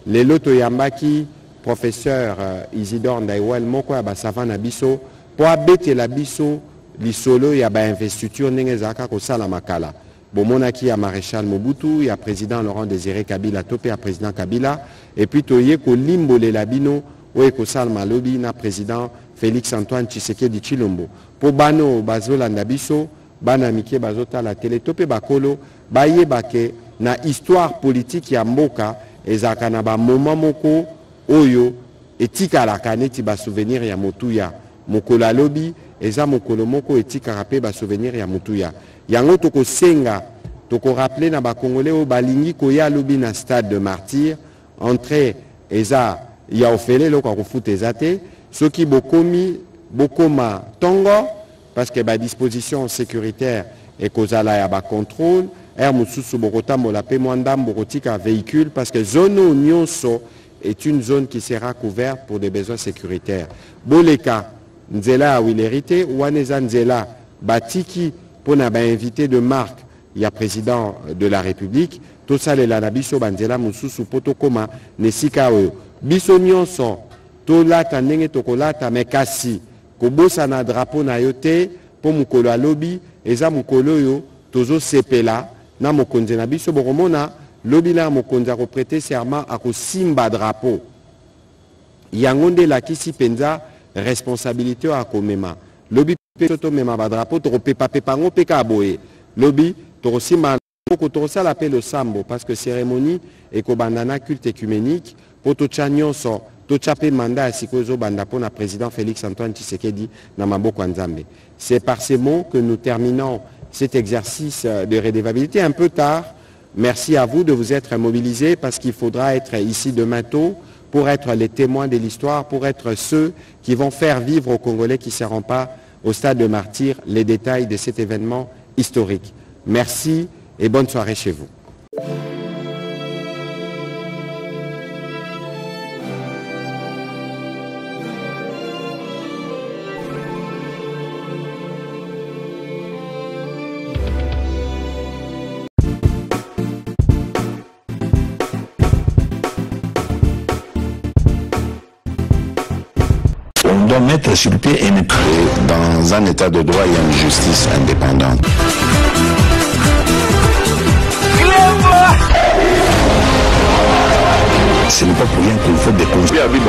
Lelo toyambaki professeur Isidore Ndaiwel moko ya basavana biso po abetela biso lisolo ya ba investiture ndenge ezaka kosala makala. Bomonaki ya maréchal Mobutu, ya président Laurent Désiré Kabila topé ya président Kabila et puis toye ko limbolela bino oye kosala malobi na président Félix Antoine Tshisekedi Tshilombo. Po bano bazolanda biso bana mike bazota la télé topé bakolo bayebake na histoire politique ya mboka ezaka na ba moment moko oyo etikalaka neti ba souvenir ya motuya mokolo alobi eza mokolo moko etikaka pe ba souvenir ya motuya yango tokosenga tokorappeler na bakongolais oyo balingi koya alobi na stade de martyr entrée eza ya ofele loko kofuta eza te soki bokomi bokoma tongo parce que ba disposition sécuritaire et kozala ya ba contrôle er mususu bokotambola pe mwandam bokotika véhicule parce que zone nyonso est une zone qui sera couverte pour des besoins sécuritaires. Boleka nzela a wilerité waneza nzela batiki pona ba invité de marque il y a président de la République tout ça les la biso banzela mususu potokoma nesika oyo biso nyonso to lata ndenge tokolata mekasi kobosa na drapeau na yote po mukolo alobi eza mukolo yo tozo sepela na mokonzi na biso bokomona lobi la mokonzi ko prêter serment à ko simba drapeau yangonde la kisi penza responsabilité à komema lobi to mema ba drapeau to pepa pepango peka boye lobi to simba ko to sala pe le sambo parce que cérémonie et ko bandana culte écuménique poto chanyoso to chapé mandat sikozo banda pour na président Félix Antoine Tshisekedi na maboko nzambe. C'est par ces mots que nous terminons cet exercice de redevabilité un peu tard. Merci à vous de vous être mobilisés parce qu'il faudra être ici demain tôt pour être les témoins de l'histoire, pour être ceux qui vont faire vivre aux Congolais qui ne seront pas au stade de martyr les détails de cet événement historique. Merci et bonne soirée chez vous. Mettre sur pied et dans un état de droit, il y a une justice indépendante. Ce n'est pas pour rien qu'il faut découvrir. C'est vrai,